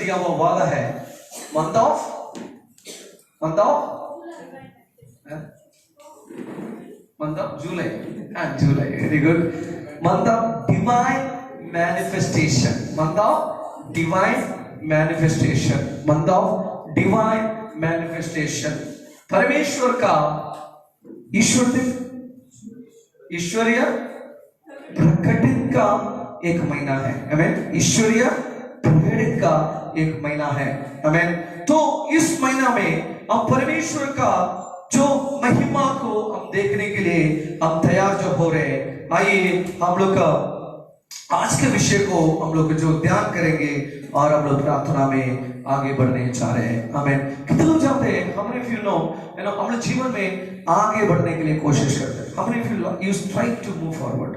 दिया हुआ वादा है month of July, July, very good. Month of divine manifestation, month of divine manifestation, month of divine manifestation. परमेश्वर का ईश्वरीय प्रकटन का एक महीना है, आमेन। ईश्वरीय प्रकटन का एक महीना है, आमेन। तो इस महीना में हम परमेश्वर का जो महिमा को हम देखने के लिए हम तैयार जो हो रहे हैं। आइए हम लोग आज के विषय को हम लोग जो ध्यान करेंगे और हम लोग प्रार्थना में आगे बढ़ने जा रहे हैं, आमेन। कितने लोग जानते हैं, हम लोग जीवन में आगे बढ़ने के लिए कोशिश करते हैं। हम you try to move forward,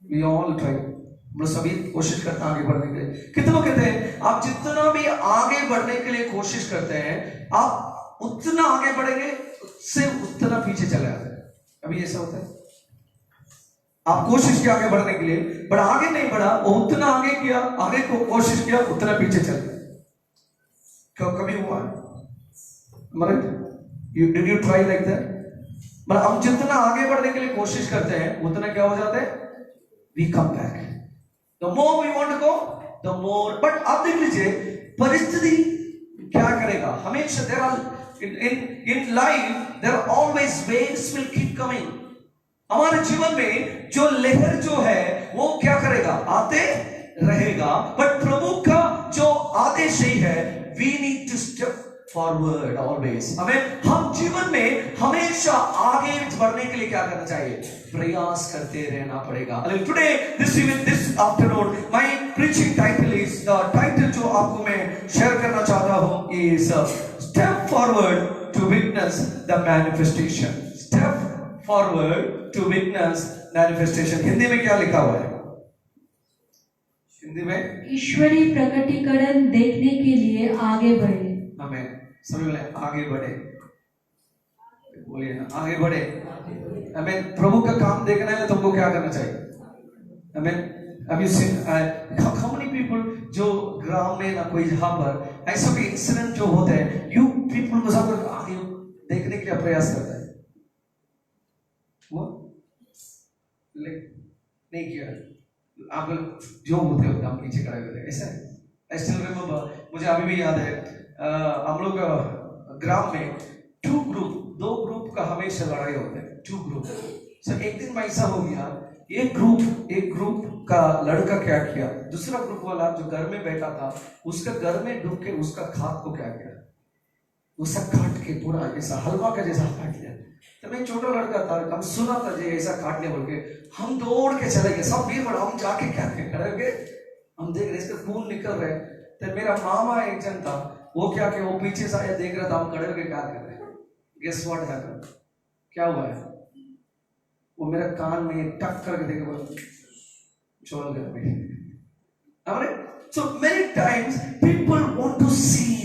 we all try, हम लोग सभी कोशिश करते हैं आगे बढ़ने के लिए। कितने लोग कहते हैं आप जितना भी आगे बढ़ने के लिए कोशिश करते हैं, आप उतना आगे बढ़ेंगे, उससे उतना पीछे चले जाते हैं। अभी ऐसा होता है, आप कोशिश किया आगे बढ़ने के लिए, पर आगे नहीं बढ़ा, वो उतना आगे किया, आगे को कोशिश किया, उतना पीछे चल गया। क्यों? कभी हुआ है? Did you try like that? मतलब हम जितना आगे बढ़ने के लिए कोशिश करते हैं, उतना क्या हो जाता है? We come back. The more we want to go, the more. But आप देख लीजिए परिस्थिति क्या करेगा। हमेशा there are in life there are always waves will keep coming। हमारे जीवन में जो लहर जो है वो क्या करेगा? आते रहेगा। बट प्रभु का जो आदेश ही है, we need to step forward always। हमें हम जीवन में हमेशा आगे बढ़ने के लिए क्या करना चाहिए? प्रयास करते रहना पड़ेगा। Today this afternoon my preaching title is, the title जो आपको मैं शेयर करना चाहता हूँ is step forward to witness the manifestation। step forward to witness manifestation। Hindi में क्या लिखा हुआ है? हिंदी में ईश्वरीय प्रकटीकरण देखने के लिए आगे बढ़े। हमें सभी बोले आगे बढ़े, बोलिए ना आगे बढ़े। हमें प्रभु का काम देखना है तो तुमको क्या करना चाहिए? हमें अभी how many people जो ग्राम में ना कोई जहाँ पर ऐसा कोई इंसिडेंट जो होता है, यू पीपल को सब आगे देखने के लिए प्रयास करता है, वो नहीं किया। आप लोग जो होते हो हम पीछे खड़े होते हैं, ऐसा है। I still remember, मुझे अभी भी याद है, हम लोग ग्राम में दो ग्रुप का हमेशा लड़ाई होता है, 2 ग्रुप। सो एक दिन ऐसा हो गया, एक ग्रुप का लड़का क्या किया, दूसरा ग्रुप वाला जो घर में बैठा था उसका घर में डूब के उसका खाद को क्या किया, उसका काट के पूरा ऐसा हलवा का जैसा काट लिया। तो मैं छोटा लड़का था, हम सुना था जे ऐसा काटने बोल के, हम दौड़ के चले गए, सब भीड़ हम जाके क्या खड़े गए, हम देख रहे इसका खून निकल रहे। तो मेरा मामा एक जन था, वो क्या किया, वो पीछे से आया देख रहा था, हम खड़े होकर क्या कर रहे हैं। Guess what happened? क्या हुआ है? वो मेरा कान में टक करके देखे, बोला छोड़ गया। So many times people want to see,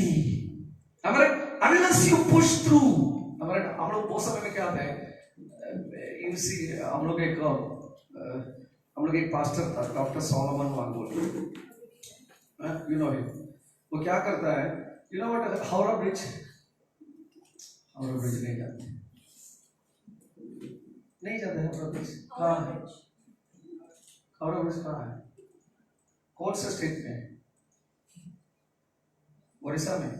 unless you push through। हम लोग बहुत समय में क्या होता है, हम लोग एक पास्टर था, doctor Solomon Wangol, you know him. वो क्या करता है, you know what, Howrah bridge नहीं जाते हावड़ा ब्रिज कहाँ है? हावड़ा ब्रिज कहाँ है? कौन सा स्टेट में है? उड़ीसा में,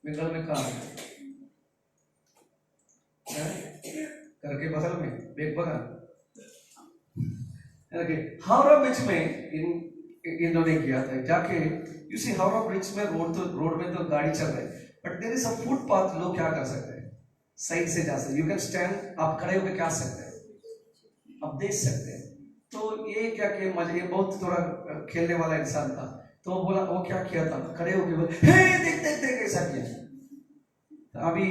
बंगाल में कहाँ है? घर के बगल में, बेग बगल। हावड़ा ब्रिज में इन्होंने किया था जाके, यू सी हावड़ा ब्रिज में रोड में तो गाड़ी चल रही है, but there is a footpath. लोग क्या कर सकते हैं? साइड से जा सकते, यू कैन स्टैंड, आप खड़े होकर क्या सकते हैं, आप देख सकते हैं। तो ये क्या किया, मजे, ये बहुत थोड़ा खेलने वाला इंसान था, तो वो बोला, वो क्या किया था, खड़े होकर बोले, हे देख ऐसा किया। तो अभी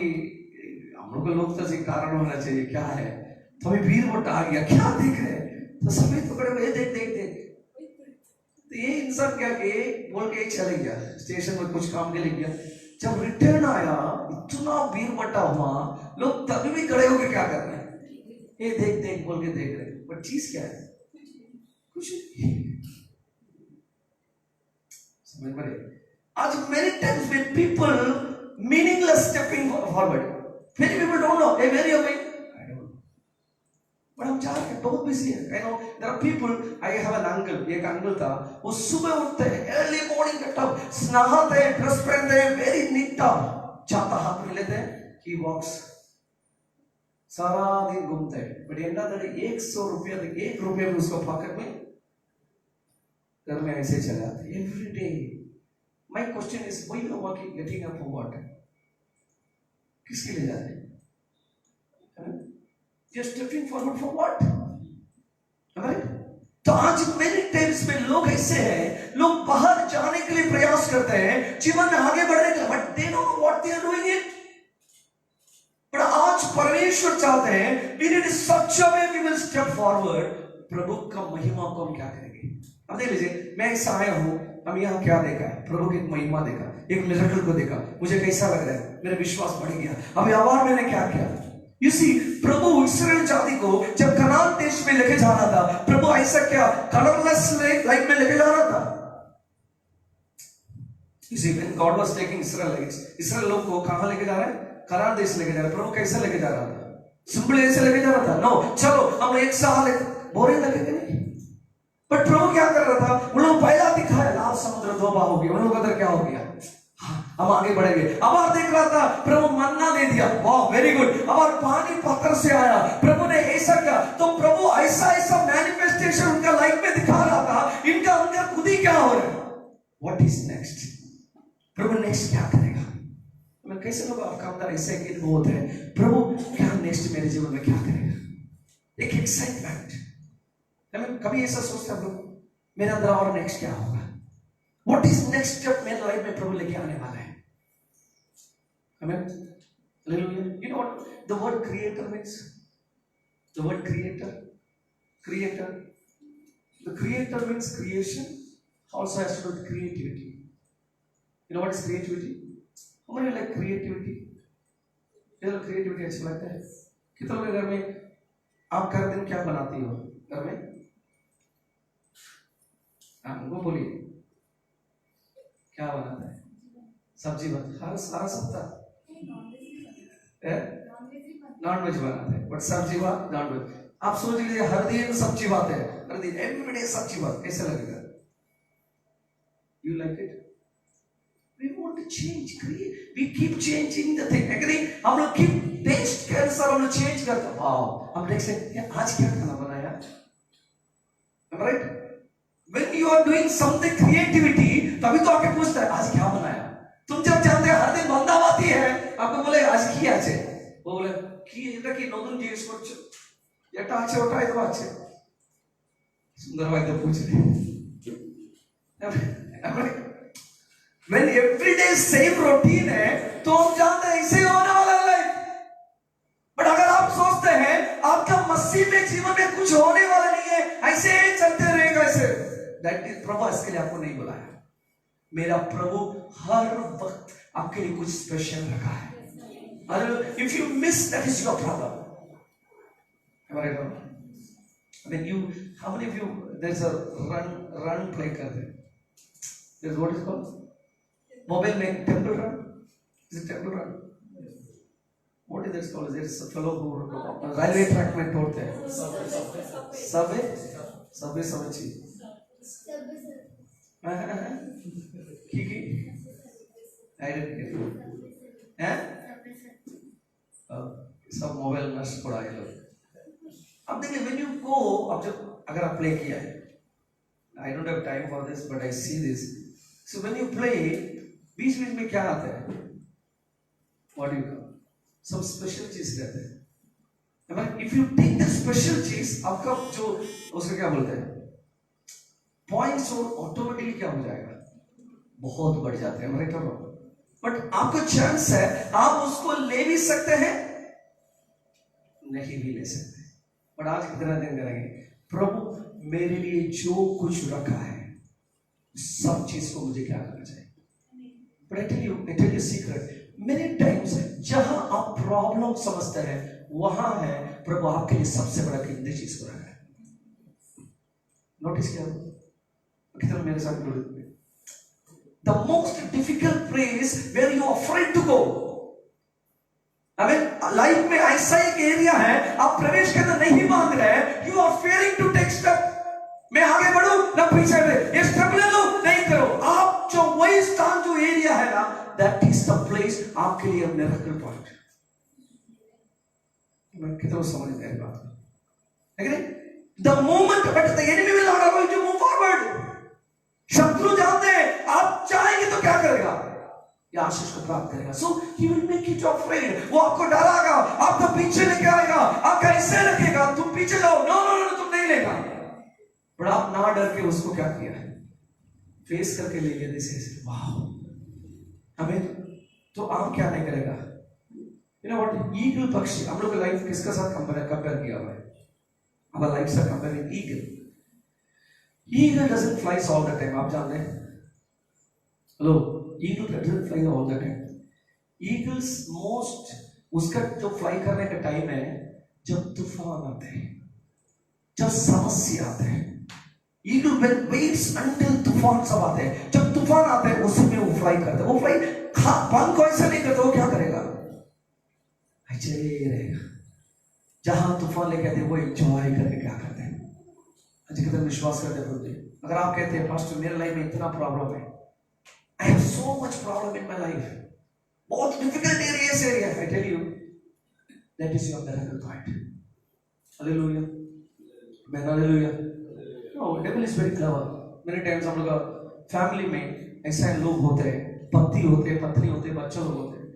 हम लोग तो कारण होना चाहिए क्या है, तो अभी भीड़ वो आ गया, क्या देख रहे हैं, तो सभी तो खड़े हुए देख। तो ये इंसान क्या किए, बोल के चले गया स्टेशन में, कुछ काम के लिए गया। जब रिटर्न आया, इतना भीड़ बटा हुआ, लोग तभी भी खड़े होकर क्या कर रहे हैं, ये देख बोल के देख रहे हैं। पर चीज क्या है? कुछ नहीं। times when people meaningless stepping forward, many people don't know, hey, where are you going? I don't know. But हम जा रहे हैं, बहुत busy है. I know there are people. I have an uncle, एक uncle था, वो सुबह उठते हैं, early morning get up, नहाते हैं, dress पहनते हैं, very neat up, छाता हाथ में लेते हैं, he walks. सारा दिन घूमते हैं, बट एंडा तक 100 रुपया, 1 रुपया भी उसको पॉकेट में घर में ऐसे चले आते हैं every day. My question is, why you are working, getting up for what? किसके लिए जाते हैं? You are stepping forward for what? Right? तो आज मेरे टाइम्स में लोग ऐसे हैं, लोग बाहर जाने के लिए प्रयास करते हैं, जीवन में आगे बढ़ने के लिए, but they know what they are doing it. पर आज परमेश्वर चाहते हैं, we need such a way we will step forward. प्रभु का महिमा को हम क्या करेंगे? अब देख लीजिए, मैं ऐसा आया हूँ, हम यहाँ क्या देखा है? प्रभु की महिमा देखा, एक मिरेकल को देखा, मुझे कैसा लग रहा है? मेरा विश्वास बढ़ गया. अभी आवार मैंने क्या किया? You see, प्रभु इस्राएल जाति को जब कनान देश में लेके जाना था, प्रभु ऐसा क्या कलरलेस लाइफ में लेके जाना था. You see, when God was taking Israelites, इस्राएल लोग को कहाँ लेके जा रहे हैं? कनान देश लेके जा रहे हैं. प्रभु कैसे लेके जा रहा था? सिंपल ऐसे लेके जा रहा था? नो, चलो हम एक साल बोरिंग लगेगा नहीं. बट प्रभु क्या कर रहा था? उन लोग पहला दिखाया, लाल समुद्र 2 बार हो गया, उन लोग उधर क्या हो गया? हम आगे बढ़ेंगे. अब आप देख रहा था, प्रभु मन्ना दे दिया, वाह वेरी गुड. अब और पानी पत्थर से आया, प्रभु ने ऐसा किया. तो प्रभु ऐसा ऐसा मैनिफेस्टेशन उनका लाइफ में दिखा रहा था, इनका अंदर खुद ही क्या हो रहा है? What is next? Prabhu next क्या करेगा? मैं कैसे लोग आपका अंदर ऐसे एक बहुत है, प्रभु क्या नेक्स्ट मेरे जीवन में क्या करेगा? एक एक्साइटमेंट. कभी ऐसा सोचते हैं लोग, मेरे अंदर और नेक्स्ट क्या होगा? What is next step मेरे लाइफ में प्रभु लेके आने वाला है? Amen. Hallelujah. You know what the word creator means? The word creator. The creator means creation. Also has to do with creativity. You know what is creativity? How many like creativity? कितना creativity अच्छा लगता है? कितना लोग घर में आप हर दिन क्या बनाती हो घर में? वो बोलिए क्या बनाता है? सब्जी बनता है सारा सप्ताह, नॉन वेज बनाते हैं, बट सब्जी बात नॉन वेज. आप सोच लीजिए हर दिन सब्जी बात है, हर दिन एवरीडे सब्जी बात, कैसे लगेगा? You like it? We want to change, we keep changing the thing. Agree? हम लोग कीप टेस्ट कैंसर हम लोग चेंज करते हैं. वाओ, हम देख सकते हैं आज क्या खाना बनाया, right? When you are doing something creativity, तभी तो आके पूछता है आज क्या बनाया. तुम जब जानते हैं हर दिन बंदा बाती है, आपको बोले आज की आचे, वो बोले की इधर की नोदन जीस करछो, এটা আছে ওটা এটা আছে, सुंदर भाई तो पूछ रहे. When every day same routine है, तो हम जानते हैं इसे होने वाला है. बट अगर आप सोचते हैं आपका मसीह में जीवन में कुछ होने वाला नहीं है, ऐसे चलते रहेगा ऐसे, दैट इज प्रभु इसके लिए आपको नहीं बुलाया. मेरा प्रभु हर वक्त आपके लिए कुछ स्पेशल रखा है. If you miss that is your problem. When you, how many of you, there's a run play करते हैं, there's what is called mobile में temple run, is it temple run? What is that called? There's a fellow who railway track में दौड़ते हैं, सबे चीज की I didn't get it. हैं? सब मोबाइल नष्ट पड़ा है लोग. अब देखिए when you go, अब जब अगर आप प्ले किया है, I don't have time for this but I see this. So when you play, बीच में क्या आता है? What do you call? Some special चीज रहते हैं. If you take the special चीज, आपका जो उसका क्या बोलते हैं? पॉइंट्स ऑटोमेटिकली क्या हो जाएगा? बहुत बढ़ जाते हैं, राइट? बट आपको चांस है, आप उसको ले भी सकते हैं, नहीं भी ले सकते. बट आज कितना दिन करेंगे? प्रभु मेरे लिए जो कुछ रखा है सब चीज को मुझे क्या करना चाहिए? But I tell you secret, many times जहां आप प्रॉब्लम समझते हैं वहां है प्रभु आपके लिए सबसे बड़ा कीमती चीज को रखा है. नोटिस किया कितना मेरे साथ जुड़े. the most difficult place where you are afraid to go. Life में ऐसा एक एरिया है आप प्रवेश करना नहीं मांग रहे हैं, you are fairing to take step. मैं आगे बढ़ूं ना पीछे में, ये स्टेप ले लो नहीं करो, आप जो वही स्थान जो एरिया है ना, दैट इज द प्लेस आपके लिए मिरेकल पॉइंट। मैं कितना समझ में आया बात है कि नहीं? The moment but the enemy will not allow you to move forward. शत्रु जानते हैं आप चाहेंगे तो क्या करेगा, ये आशीष को प्राप्त करेगा। So he will make you afraid, वो आपको डराएगा, आपको पीछे लेके आएगा, आपका ऐसे रखेगा तुम पीछे जाओ, नो नो नो तुम नहीं लेगा। पर आप ना डर के उसको क्या किया, फेस करके ले लिया। दिस इज वाह। हमें तो आप क्या नहीं करेगा, यू नो व्हाट, ईगल पक्षी, हम लोग का लाइफ किसके साथ कंपेयर किया हुआ है, हमारा लाइफ से compare eagle. Eagle doesn't flies all the time, आप जानते हैं? Hello, eagle doesn't fly all the time. Eagles most उसका जो फ्लाई करने का टाइम है जब तूफान आते हैं, जब समस्या आते हैं। ईगल वेट्स अंटिल तूफान सब आते हैं, जब तूफान आते हैं उसी में वो फ्लाई करता है। वो फ्लाई पंख को ऐसे नहीं करता, वो क्या करेगा, ऐसे रहेगा। जहां तूफान लेके आते वो एंजॉय करके क्या करते हैं, आज कितना विश्वास करते हैं। अगर आप कहते हैं पास्टर मेरे लाइफ में इतना प्रॉब्लम है, I have so much problem in my life, बहुत difficult area, I tell you, that is your miracle point. Hallelujah, man, hallelujah. No, devil is very clever. Many times हम लोग का family में ऐसे लोग होते हैं, पति होते हैं, पत्नी होते हैं, बच्चे लोग होते हैं,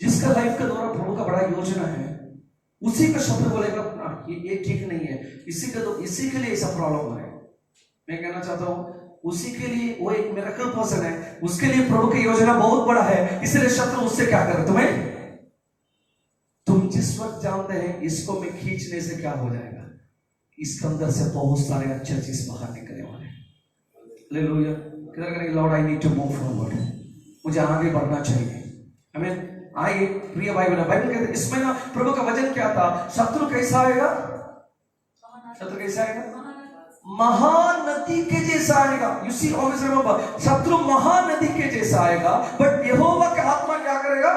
जिसका लाइफ का दौरा प्रभु का बड़ा योजना है, उसी का शब्द बोलेगा ना ये ठीक नहीं है, इसी के लिए ऐसा प्रॉब्लम हो रहा है। मैं कहना चाहता हूँ उसी के लिए वो एक मिरेकल पर्सन है, उसके लिए प्रभु की योजना बहुत बड़ा है, इसलिए शत्रु उससे क्या करे तुम्हें, तुम जिस वक्त जानते हैं इसको मैं खींचने से क्या हो जाएगा, इसके अंदर से बहुत सारे अच्छे चीज बाहर निकलने वाले हैं। हालेलुया, किधर करेंगे lord I need to move forward, मुझे आगे बढ़ना चाहिए। हमें आइए प्रिय भाई बहन, बाइबल कहते हैं इसमें ना प्रभु का वचन क्या था, शत्रु कैसा आएगा, शत्रु कैसा आएगा, महानदी के जैसा आएगा। यू सी ऑलवेज रिमेंबर, शत्रु महानदी के जैसा आएगा, बट यहोवा का आत्मा क्या करेगा,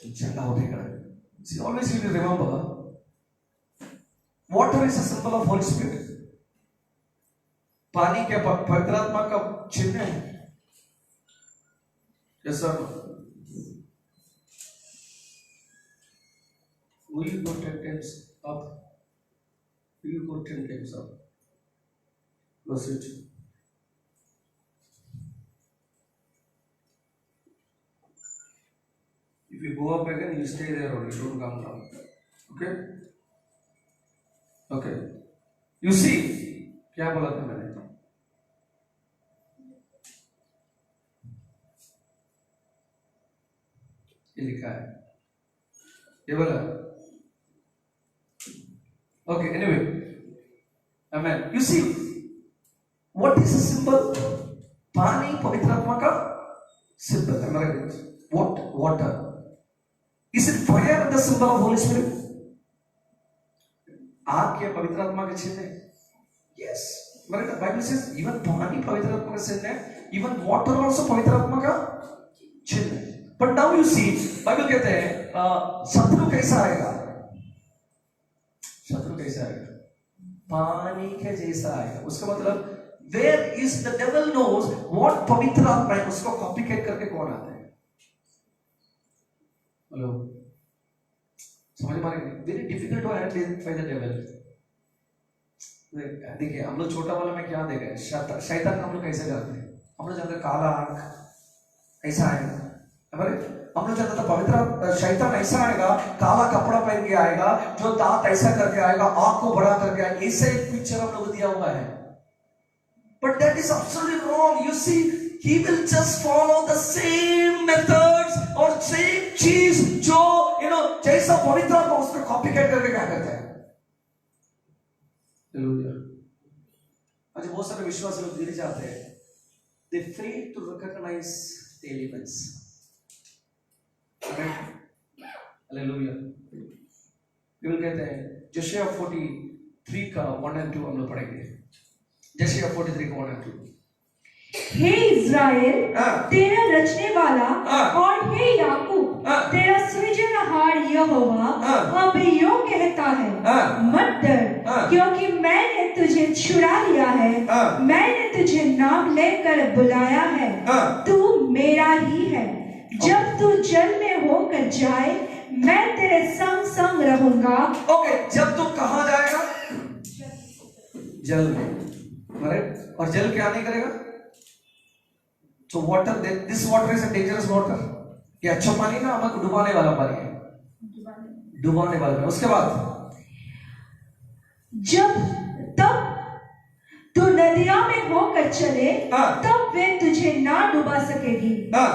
झंडा उठेगा। See always you remember, water is a symbol of holy spirit. पानी के पवित्र आत्मा का चिन्ह है। Yes sir, will you go 10 times up, will you go 10 times up? Verse 8. If you go up again, you stay there only, don't come down. Okay? Okay. You see, क्या बोला था मैंने? ये लिखा है, ये बोला। Okay, anyway, amen. You see, what is the symbol? पानी पवित्र आत्मा का symbol है। What? Water. Is it fire the symbol of Holy Spirit? आग के पवित्र आत्मा के चिन्ह है। Yes. Bible says even पानी पवित्र आत्मा का चिन्ह है, even water also पवित्र आत्मा का चिन्ह है। But now you see, Bible कहते हैं शत्रु कैसा आएगा, शत्रु कैसा आएगा, पानी के जैसा आएगा। उसका मतलब where is the devil knows what पवित्र आत्मा है, उसको कॉपी करके कौन आता है। हेलो, समझ में आ रहा है? Very difficult to identify the devil. देखिए हम लोग छोटा वाला में क्या देखे, शैतान हम लोग कैसे जानते हैं, हम लोग जानते हैं काला आंख ऐसा आएगा, हम लोग जानते पवित्र शैतान ऐसा आएगा, काला कपड़ा पहन के आएगा, जो दांत ऐसा करके आएगा, आंख को बड़ा करके आएगा, ऐसे एक पिक्चर हम लोग दिया हुआ है। But that is absolutely wrong. You see, he will just follow the same methods और same चीज जो जैसा पवित्र आत्मा उसको कॉपी करके क्या करते हैं। आज बहुत सारे विश्वासी लोग गिर जाते हैं, they fail to recognize the elements. Hallelujah. Bible कहते हैं यशायाह 43 का 1 और 2 हम लोग पढ़ेंगे। यशायाह 43 का 1 और 2। हे इज़राइल हाँ। तेरा रचने वाला हाँ। और हे याकूब हाँ। तेरा सृजनहार यहोवा हाँ। अब यूं कहता है हाँ। मत डर हाँ। क्योंकि मैंने तुझे छुड़ा लिया है हाँ। मैंने तुझे नाम लेकर बुलाया है हाँ। तू मेरा ही है जब तू जल में होकर जाए मैं तेरे संग संग रहूंगा। ओके, जब तू कहां जाएगा? जल में, राइट? और जल क्या नहीं करेगा? तो water, this water is a dangerous water. ये अच्छा पानी ना हमें डुबाने वाला पानी है, डुबाने वाला पानी। उसके बाद जब तब तू नदियों में होकर चले हाँ। तब वे तुझे ना डुबा सकेगी। हाँ,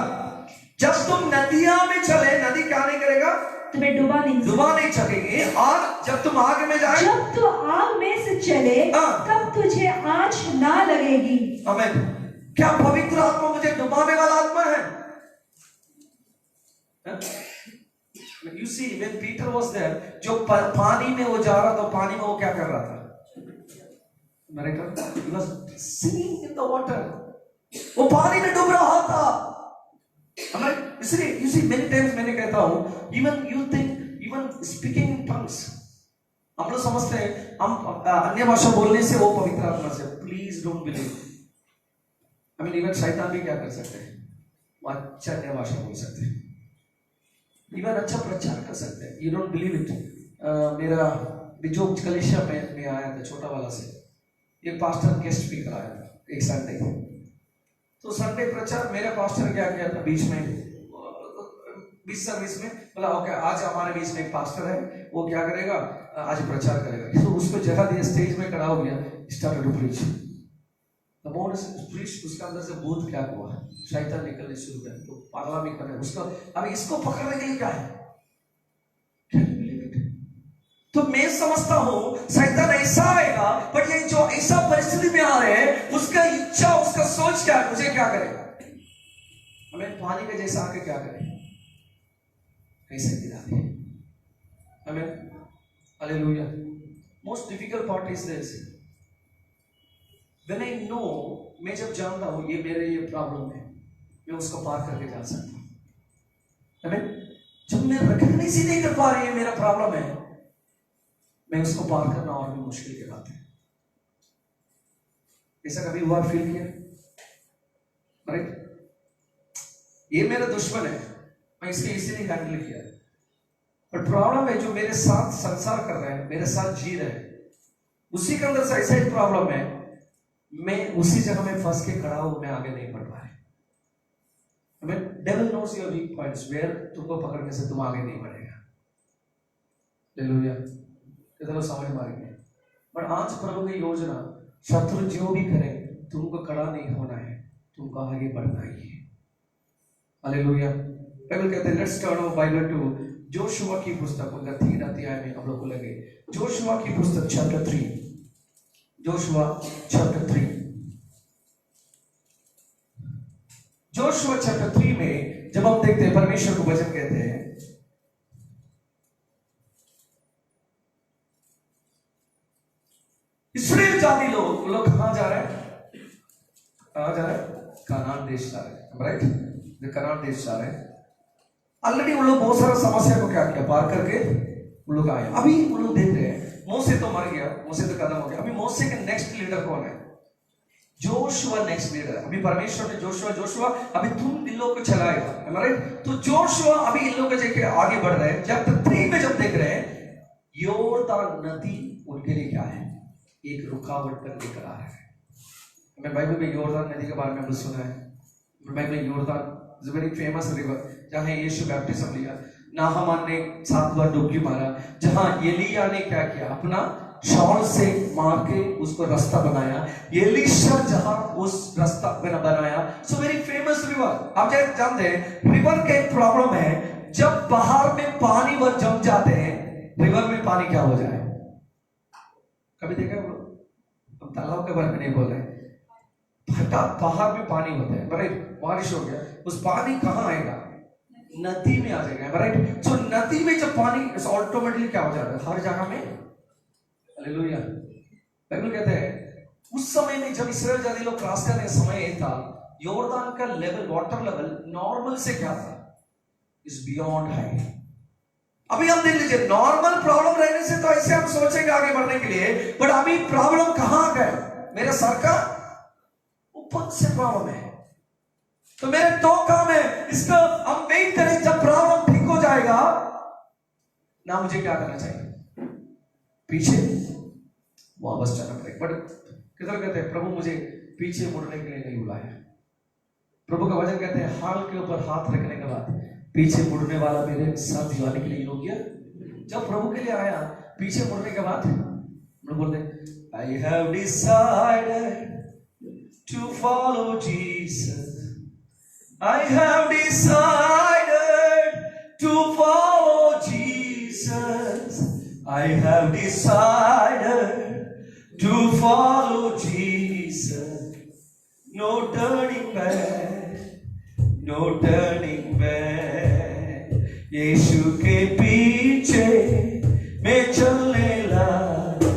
जब तुम नदियां में चले, नदी क्या नहीं करेगा? तुम्हें डुबा नहीं डुबा नहीं सकेगी। और जब तुम आग में जाए, जब तू आग में से चले हाँ। तब तुझे आँच ना लगेगी। आमीन। क्या पवित्र आत्मा मुझे डुबाने वाला आत्मा है? You see, when Peter was there, जो पानी में वो जा रहा था, पानी में वो क्या कर रहा था? He was singing in the water. वो पानी में डूब रहा था। इसलिए you see, many times मैंने कहता हूँ, even you think, even speaking in tongues, हम लोग समझते हैं हम अन्य भाषा बोलने से वो पवित्र आत्मा से। Please don't believe. I mean even शैतान भी क्या कर सकते हैं? वो अच्छा अन्य भाषा बोल सकते हैं, इवन अच्छा प्रचार कर सकते हैं। You don't believe it. मेरा जो कलिसिया में आया था छोटा वाला से, एक पास्टर गेस्ट स्पीकर आया था एक संडे। तो संडे प्रचार मेरा पास्टर क्या किया था, बीच सर्विस में बोला ओके आज हमारे बीच में एक पास्टर है, वो क्या करेगा, आज प्रचार करेगा। तो उसको जगह दिया, स्टेज में खड़ा हो गया, started to preach. The moment preach, उसके अंदर से भूत क्या हुआ, शैतान निकलने शुरू किया। तो पागला भी करने उसको, अब इसको पकड़ने के लिए क्या है? तो मैं समझता हूं शैतान ऐसा आएगा, बट ये जो ऐसा परिस्थिति में आ रहे हैं, उसका इच्छा, उसका सोच क्या है, मुझे क्या करे? हमें पानी के जैसा आके क्या करे? कैसे गिरा दे? हमें hallelujah. Most difficult part is this, when I know, मैं जब जानता हूं ये मेरे ये प्रॉब्लम है, मैं उसको पार करके जा सकता हूं। हमें जब मैं रिकॉग्नाइज ही नहीं कर पा रही है मेरा प्रॉब्लम है, मैं उसको पार करना और भी मुश्किल की बात है। ऐसा कभी हुआ, फील किया? राइट? ये मेरा दुश्मन है, मैं इसके इसीलिए हैंडल किया। बट प्रॉब्लम है जो मेरे साथ संसार कर रहे हैं, मेरे साथ जी रहे हैं, उसी के अंदर से ऐसा ही प्रॉब्लम है, मैं उसी जगह में फंस के खड़ा हूं, मैं आगे नहीं बढ़ पा रहा। हमें devil knows your weak points, where तुमको पकड़ने से तुम आगे नहीं बढ़ेगा। हालेलुया। कितना समझ मारेंगे। बट आज प्रभु की योजना, शत्रु जो भी करे, तुमको खड़ा नहीं होना है, तुमको आगे बढ़ना ही है। हालेलुया। बाइबल कहते हैं, let's turn our Bible to Joshua की पुस्तक, उनका 3 अध्याय में हम लोग को लगे। जोशुआ की पुस्तक chapter 3, Joshua chapter 3, Joshua chapter 3 में जब हम देखते हैं, परमेश्वर को वचन कहते हैं, इस्राएल जाति लोग कहां जा रहे हैं? कहां जा रहे हैं? कनान देश जा रहे हैं, राइट? जो कनान देश जा रहे हैं, ऑलरेडी उन लोग बहुत सारा समस्या को क्या किया, पार करके उन लोग आए। अभी उन लोग देख रहे हैं, मोसे तो मर गया, मोसे तो खत्म हो गया, अभी मोसे के नेक्स्ट लीडर कौन है? Joshua next leader. अभी परमेश्वर ने जोशुआ अभी तुम इन लोग को चलाएगा, राइट? तो जोशुआ अभी इन लोग को लेके आगे बढ़ रहे हैं। चैप्टर 3 में जब देख रहे हैं, योर्दान नदी उनके लिए क्या है? एक रुकावट पर लेकर आ रहा है। मैं बाइबल में योर्दान नदी के बारे में भी सुना है। बाइबल में योर्दान इज वेरी फेमस रिवर, जहां यीशु बैप्टिज्म लिया, नाहमान ने 7 बार डुबकी मारा, जहां एलिया ने क्या किया, अपना शॉल से मार के उसको रास्ता बनाया, एलीशा जहां उस रास्ता बनाया। So very famous river. आप जानते हैं रिवर का एक प्रॉब्लम है, जब बाहर में पानी वो जम जाते हैं, रिवर में पानी क्या हो जाए? कभी देखा हम लोग? हम तालाब के बारे में नहीं बोल रहे, बाहर में पानी होता है, राइट? बारिश हो गया, उस पानी कहां आएगा? नदी में आ जाएगा, राइट? सो नदी में जब पानी ऑटोमेटिकली क्या हो जाता है? हर जगह में। हालेलुया। बाइबल कहते हैं उस समय में जब इस्राएल जाति लोग क्रॉस करने का समय था, योर्दान का लेवल, वाटर लेवल नॉर्मल से क्या था, इज बियॉन्ड हाई। अभी हम देख लीजिए, नॉर्मल प्रॉब्लम रहने से तो ऐसे हम सोचेंगे आगे बढ़ने के लिए, बट अभी प्रॉब्लम कहां गए, मेरे सर का ऊपर से प्रॉब्लम है। तो मेरे दो काम है, इसका हम वेट करें, जब प्रॉब्लम ठीक हो जाएगा ना, मुझे क्या करना चाहिए, पीछे वापस जाना पड़ेगा। बट किधर कहते हैं, प्रभु मुझे पीछे मुड़ने के लिए नहीं बुलाया। प्रभु का वचन कहते हैं, हाल के ऊपर हाथ रखने के बाद पीछे मुड़ने वाला मेरे साथ दिवाने के लिए योग्य। जब प्रभु के लिए आया, पीछे मुड़ने के बाद हम लोग बोलते हैं, I have decided to follow Jesus, I have decided to follow Jesus, I have decided to follow Jesus, no turning back, no turning back। यीशु के पीछे मैं चलने लगा,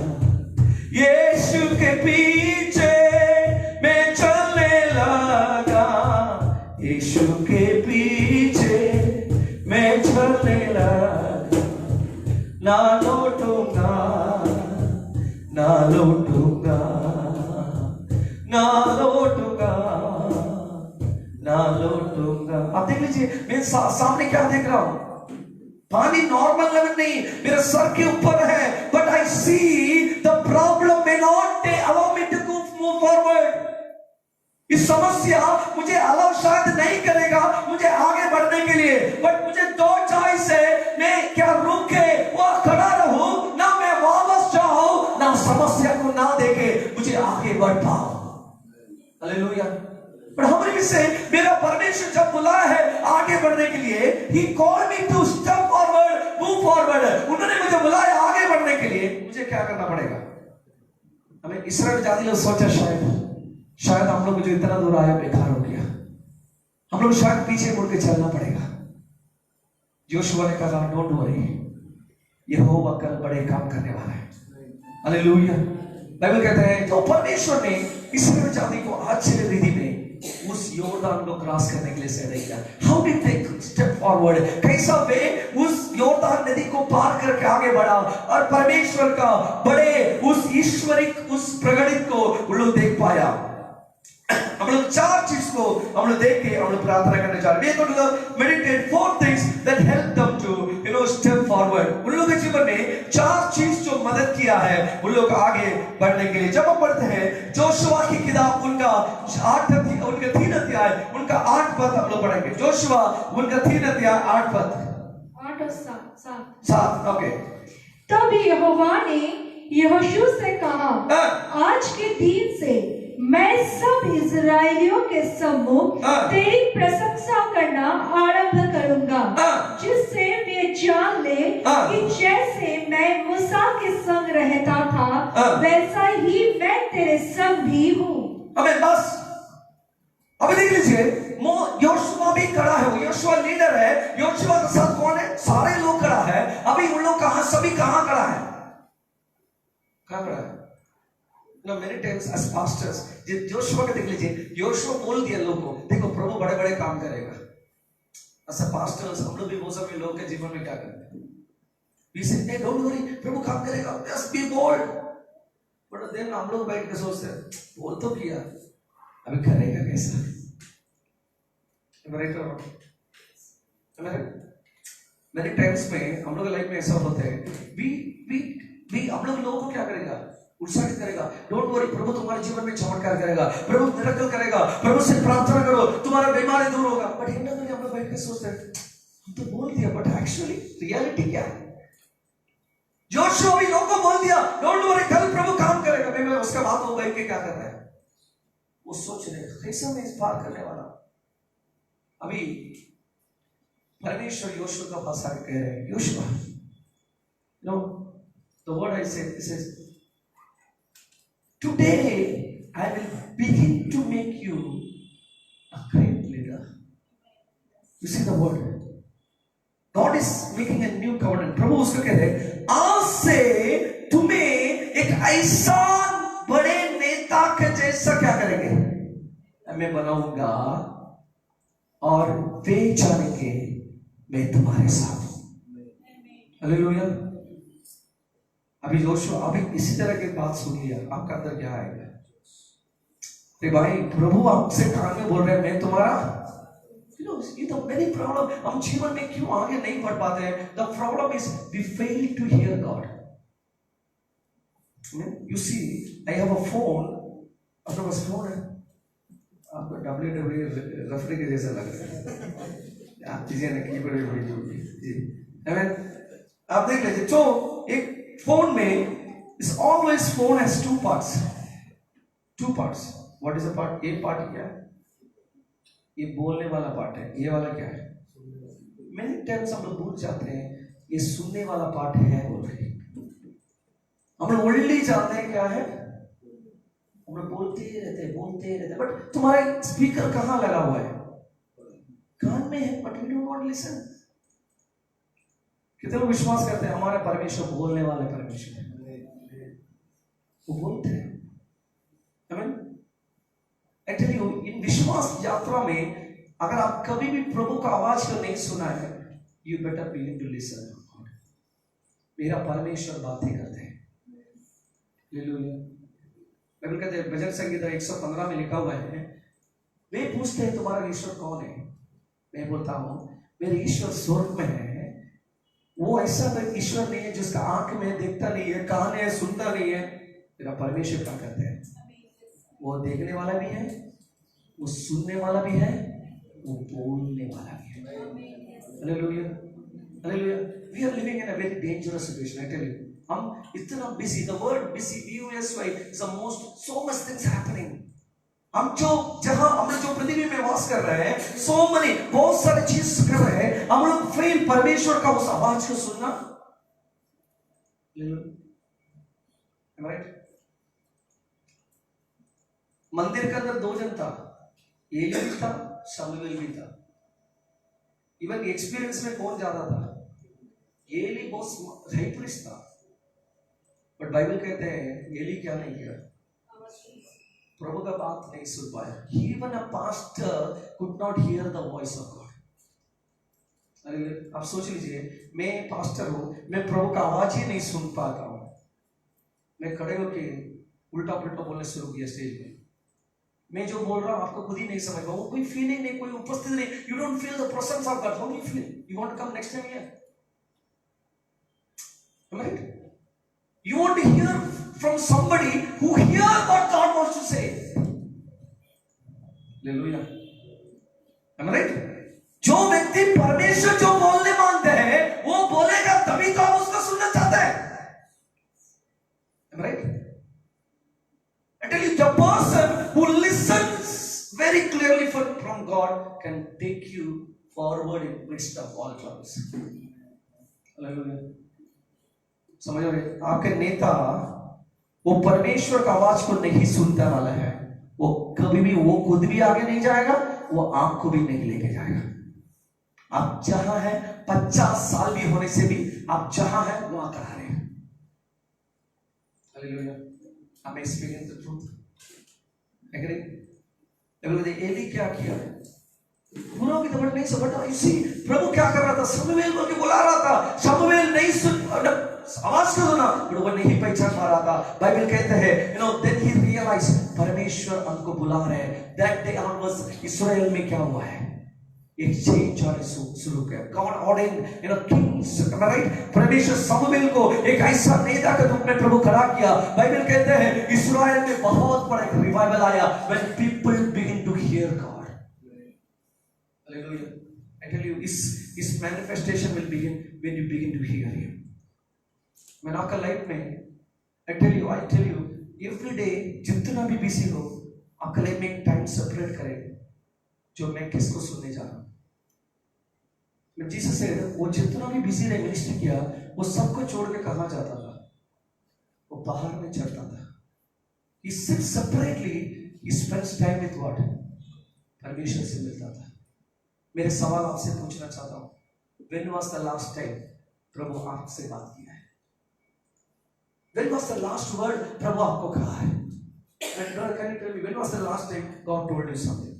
यीशु के पीछे मैं चलने लगा, यीशु के पीछे मैं चलने लगा, ना लौटूंगा, ना लौटूंगा, ना लौटूंगा, ना लौटूंगा। आप देख लीजिए, मैं सामने क्या देख रहा हूं, पानी नॉर्मल लेवल नहीं, मेरे सर के ऊपर है, but I see the problem may not allow me to move forward. इस समस्या मुझे अलाउ शायद नहीं करेगा मुझे आगे बढ़ने के लिए, बट मुझे दो चॉइस है, मैं क्या रुक के वहां खड़ा रहूं, ना मैं वापस जाऊं, ना समस्या को ना देखे मुझे आगे बढ़ पाऊं। हालेलुया। पर हमारे से मेरा परमेश्वर जब बुलाया है आगे बढ़ने के लिए, he called me to step forward, move forward. उन्होंने मुझे बुलाया आगे बढ़ने के लिए, मुझे क्या करना पड़ेगा। हमें इस्राएल जाति लोग सोचा शायद हम लोग जो इतना दूर आया बेकार हो गया, हम लोग शायद पीछे मुड़ के चलना पड़ेगा। योशुआ ने कहा, डोंट वरी, यहोवा कल बड़े काम करने वाला है। हालेलुया। बाइबल कहते हैं तो परमेश्वर ने इस्राएल जाति को आश्चर्य रीति में उस योर्दान को क्रॉस करने के लिए सेट किया। How did they step forward, कैसा वे उस योर्दान नदी को पार करके आगे बढ़ा और परमेश्वर का बड़े उस ईश्वरिक उस प्रगटित को वो लोग देख पाया। हम लोग चार चीज को हम लोग देख के हम लोग प्रार्थना करने जा रहे हैं। We are going to meditate four things that help them to step forward। उन लोगों के जीवन में चार चीज जो मदद किया है उन लोग आगे बढ़ने के लिए। जब हम पढ़ते हैं जोशुआ की किताब, उनका 3 अध्याय उनका 8 पद हम लोग पढ़ेंगे। जोशुआ उनका 3 अध्याय 8 पद 8 और 7। ओके। तब यहोवा ने यहोशू से कहा, आज के दिन से मैं सब इजराइलियों के सम्मुख तेरी प्रशंसा करना आरंभ करूंगा, जिससे वे जान ले कि जैसे मैं मूसा के संग रहता था वैसा ही मैं तेरे संग भी हूँ। अबे बस, अभी देख लीजिए, योशुआ भी खड़ा है, योशुआ लीडर है, योशुआ के साथ कौन है, सारे लोग खड़ा है। अभी उन लोग सभी कहाँ खड़ा है, कहाँ खड़ा है। Many times as pastors, Joshua के देख लीजिए, योशुआ बोल दिया लोगों को, देखो प्रभु बड़े बड़े काम करेगा। as a pastors हम लोग भी बहुत सारे लोग के जीवन में क्या करते हैं, we say hey don't worry, प्रभु काम करेगा, just be bold। but then हम लोग बैठ के सोचते हैं, बोल तो किया, अभी करेगा कैसा। many times में हम लोग लाइफ में ऐसा होता है, we हम लोग लोगों को क्या करेगा, उत्साहित करेगा। डोंट वरी, प्रभु तुम्हारे जीवन में चमत्कार करेगा, प्रभु मिरेकल करेगा, प्रभु से प्रार्थना करो तुम्हारा बीमारी दूर होगा। बट हम लोग बैठ के सोचते हैं, हम तो बोल दिया, बट एक्चुअली रियलिटी क्या है। जोशुआ भी लोगों को बोल दिया डोंट वरी, कल प्रभु काम करेगा, मैं उसके बाद वो बैठ के क्या कर रहा है, वो सोच रहे कैसा मैं इस पार करने वाला। अभी परमेश्वर योशुआ का पास आके कह रहे हैं, Joshua know the word I said, this is today I will begin to make you a great leader। You see the word, God is making a new covenant। प्रभु उसको कह रहे हैं, आज से तुम्हें एक ऐसा बड़े नेता के जैसा क्या करेंगे, मैं बनाऊंगा और वे जानेंगे मैं तुम्हारे साथ हूं। हालेलुया। अभी जोशुआ, अभी इसी तरह की बात सुन लिया, आपका अंदर क्या आएगा? अरे भाई, प्रभु आपसे कान में बोल रहे हैं मैं तुम्हारा, ये तो मेरी प्रॉब्लम, हम जीवन में क्यों आगे नहीं बढ़ पाते हैं? The problem is we fail to hear God. You see, I have a phone, आपके पास फोन है, आपको WWE रेफरी के जैसा लग रहा है, आप चीजें ना की बड़ी बड़ी जी, आप देख लीजिए। तो एक फोन में इस always phone has two parts. What is a part? एक पार्ट क्या है? ये बोलने वाला पार्ट है। ये वाला क्या है? मेनी टाइम्स हम लोग भूल जाते हैं ये सुनने वाला पार्ट है बोल रहे, हम लोग ओनली जानते हैं क्या है, हम लोग बोलते रहते, बट तुम्हारा स्पीकर कहां लगा हुआ है? कान में है, but we do not listen. कितने लोग विश्वास करते हैं हमारे परमेश्वर बोलने वाले परमेश्वर है, वो बोलते हैं। आमीन। आई टेल यू, इन विश्वास यात्रा में अगर आप कभी भी प्रभु का आवाज को नहीं सुना है, you better begin to listen. मेरा परमेश्वर बातें करते हैं। हालेलुया। बाइबल कहते हैं, भजन संगीता 115 में लिखा हुआ है, वे पूछते हैं तुम्हारा ईश्वर कौन है? मैं बोलता हूं मेरे ईश्वर स्वर्ग में है। वो ऐसा ईश्वर नहीं है जिसका आंख में देखता नहीं है, कान है सुनता नहीं है। मेरा परमेश्वर क्या करते हैं? वो देखने वाला भी है, वो सुनने वाला भी है, वो बोलने वाला भी है। Hallelujah, hallelujah. We are living in a very dangerous situation. I tell you, हम इतना busy, the word busy, BUSY is the most, so much things happening. हम जो पृथ्वी में वास कर रहे हैं, सो मनी, बहुत सारी चीज कर रहे हैं, हम लोग फेल परमेश्वर का उस आवाज को सुनना। राइट? मंदिर के अंदर दो जन था, एली भी था, शमूएल भी था। इवन एक्सपीरियंस में कौन ज्यादा था? एली बहुत हाई प्रीस्ट था, बट बाइबल कहते हैं एली क्या नहीं किया? प्रभु का बात नहीं सुन पाया। Even a pastor could not hear the voice of God. अरे आप सोच लीजिए, मैं पास्टर हूं, मैं प्रभु का आवाज ही नहीं सुन पाता हूं। मैं खड़े होकर उल्टा पुल्टा बोलने शुरू किया स्टेज में। मैं जो बोल रहा हूं आपको खुद ही नहीं समझ पाऊंगा, कोई फीलिंग नहीं, कोई उपस्थिति नहीं। You don't feel the presence of God. How do you feel? You want to come next time here? Right? You want to hear from somebody who hear what God wants to say. Hallelujah. Am I right? जो व्यक्ति परमेश्वर जो बोलने मानते हैं, वो बोलेगा, तभी तो आप उसका सुनना चाहते हैं। Am I right? I tell you, the person who listens very clearly from God can take you forward in midst of all troubles. Hallelujah. समझ रहे? आपके नेता वो परमेश्वर का आवाज को नहीं सुनने वाला है, वो कभी भी, वो खुद भी आगे नहीं जाएगा, वो आपको भी नहीं लेके जाएगा। आप जहां हैं, 50 साल भी होने से भी आप जहां हैं वहां करा रहे हैं। हालेलुया। आप experience the truth. Agree? Eli क्या किया? गुनाहों की दबड़ नहीं समझता। इसी प्रभु क्या कर रहा था? शमूएल को बुला रहा था, शमूएल नहीं सुन, आवाज को सुना, वो नहीं पहचान पा रहा था। बाइबल कहते हैं, then he realized, परमेश्वर हमको बुला रहे हैं। That day onwards, इस्राएल में क्या हुआ है? एक चेंज आने शुरू किया। God ordained, kings, right? परमेश्वर शमूएल को एक ऐसा नेता के रूप में प्रभु खड़ा किया। बाइबल कहते हैं इस्राएल में बहुत बड़ा एक रिवाइवल आया when people begin to hear God. Hallelujah. I tell you, his manifestation will begin when you begin to hear him. मैं आपका लाइफ में I tell you, every day जितना भी बिजी हो, आपका लाइफ में एक टाइम सेपरेट करें जो मैं किसको सुनने जा रहा हूं। मैं जीसस से वो जितना भी बिजी रहे मिनिस्ट्री किया, वो सबको छोड़ के कहां जाता था? वो पहाड़ में चढ़ता था। He sits separately, he spends time with God. परमेश्वर से मिलता था। मेरे सवाल आपसे पूछना चाहता हूं, when was the last time प्रभु आपसे बात किया है? When was the last word प्रभु आपको कहा है? And brother, can you tell me, when was the last time God told you something?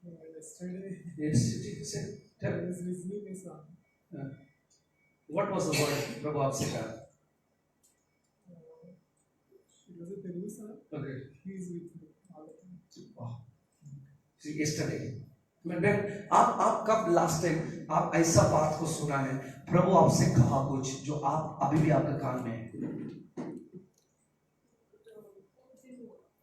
Yesterday, Yes, tell I me. was listening to a song. What was the word प्रभु आपसे कहा? It was a Telugu song. Okay. He is with me all the time. Wow. See, yesterday. आप कब last time आप ऐसा बात को सुना है, प्रभु आपसे कहा कुछ जो आप अभी भी आपके कान में है?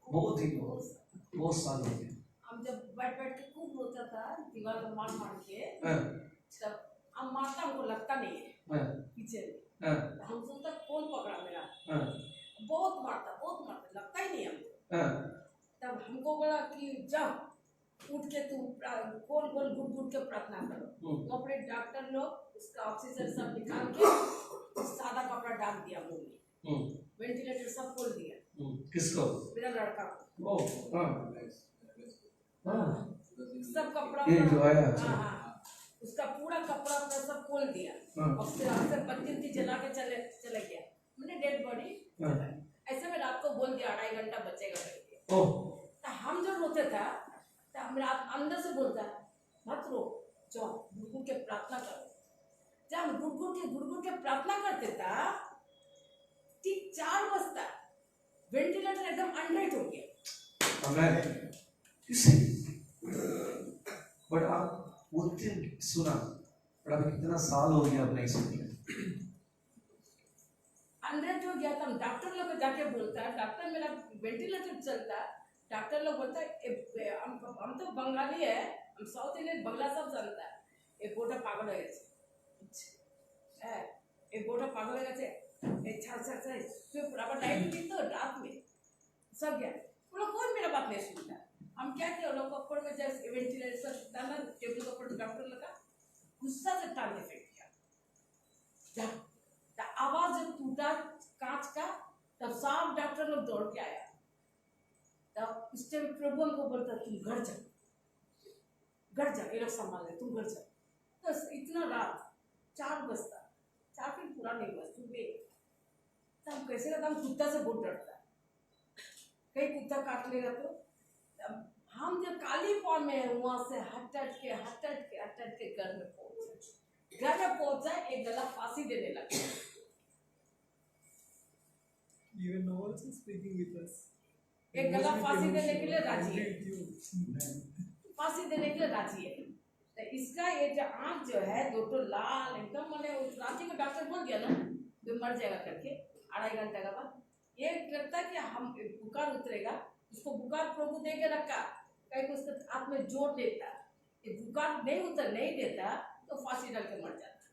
बहुत ही बहुत साल हो गए। हम जब बैठ बैठ के खूब रोता था दीवार को मार मार के, हाँ, जब हम मारता हमको लगता नहीं है हाँ, पीछे हाँ, हम सुनता कौन पकड़ा मेरा, हाँ, बहुत मारता लगता ही नहीं हमको। हाँ, तब हमको बोला कि जाओ उठ के तुम गोल गोल घुट घुट के प्रार्थना करो। तो अपने डॉक्टर लोग उसका ऑक्सीजन सब निकाल के सादा कपड़ा डाल दिया मुंह में, वेंटिलेटर सब खोल दिया। किसको? मेरा लड़का को ओ, हाँ, हाँ, सब कपड़ा ये जो आया, हाँ हाँ उसका पूरा कपड़ा अपना सब खोल दिया हाँ। और फिर हमसे बत्ती जला के चले गया। मैंने डेड बॉडी ऐसे में रात को बोल दिया 2.5 घंटा बचेगा करके। ओ, तो हम जो रोते था तो मेरा अंदर से बोलता मत रो, जाओ गुड़ के प्रार्थना करो। जब हम गुड़ के प्रार्थना करते था ठीक 4 बजता वेंटिलेटर एकदम अनराइट हो गया। Amen. You see, but आप वो दिन सुना, पर अभी कितना साल हो गया अब नहीं सुनी। अनराइट हो गया तो हम डॉक्टर लोग को जाके बोलता है, डॉक्टर मेरा वेंटिलेटर चलता है, डॉक्टर लोग बोलता है हम तो बंगाली है, हम साउथ इंडियन बंगला सब जानता है, एक गोटा पागल हो गया, एक गोटा पागल हो गया, चुप रहा लाइट भी तो रात में सब गया। वो लोग कोई मेरा बात नहीं सुनता। हम क्या किया लोग ऊपर में जब वेंटिलेटर डाला टेबल के ऊपर डॉक्टर लगा गुस्सा से टांग फेंक दिया। आवाज जब टूटा कांच का तब सब डॉक्टर लोग दौड़ के आया। तब उस टाइम प्रभु हमको बोलता तुम घर जा ये लोग संभाल ले, तुम घर जा। तो इतना रात 4 बजता, 4 फिर पूरा नहीं बजता सुबह। तो हम कैसे रहता, हम कुत्ता से बहुत डरता, कहीं कुत्ता काट लेगा तो। हम जब काली फॉर्म में वहां से हट के घर में पहुंचा, एक गला फांसी देने लगा। Even now also speaking with us. एक गला फांसी देने के लिए राजी है, फांसी देने के लिए राजी है। तो इसका ये जो आँख जो है दो लाल एकदम, मैंने उस रांची का डॉक्टर बोल दिया ना वो मर जाएगा करके 2.5 घंटे के बाद। ये करता कि हम बुखार उतरेगा, उसको बुखार प्रभु दे के रखा कहीं उसके हाथ में जोर देता, ये बुखार नहीं देता तो फांसी डाल के मर जाता।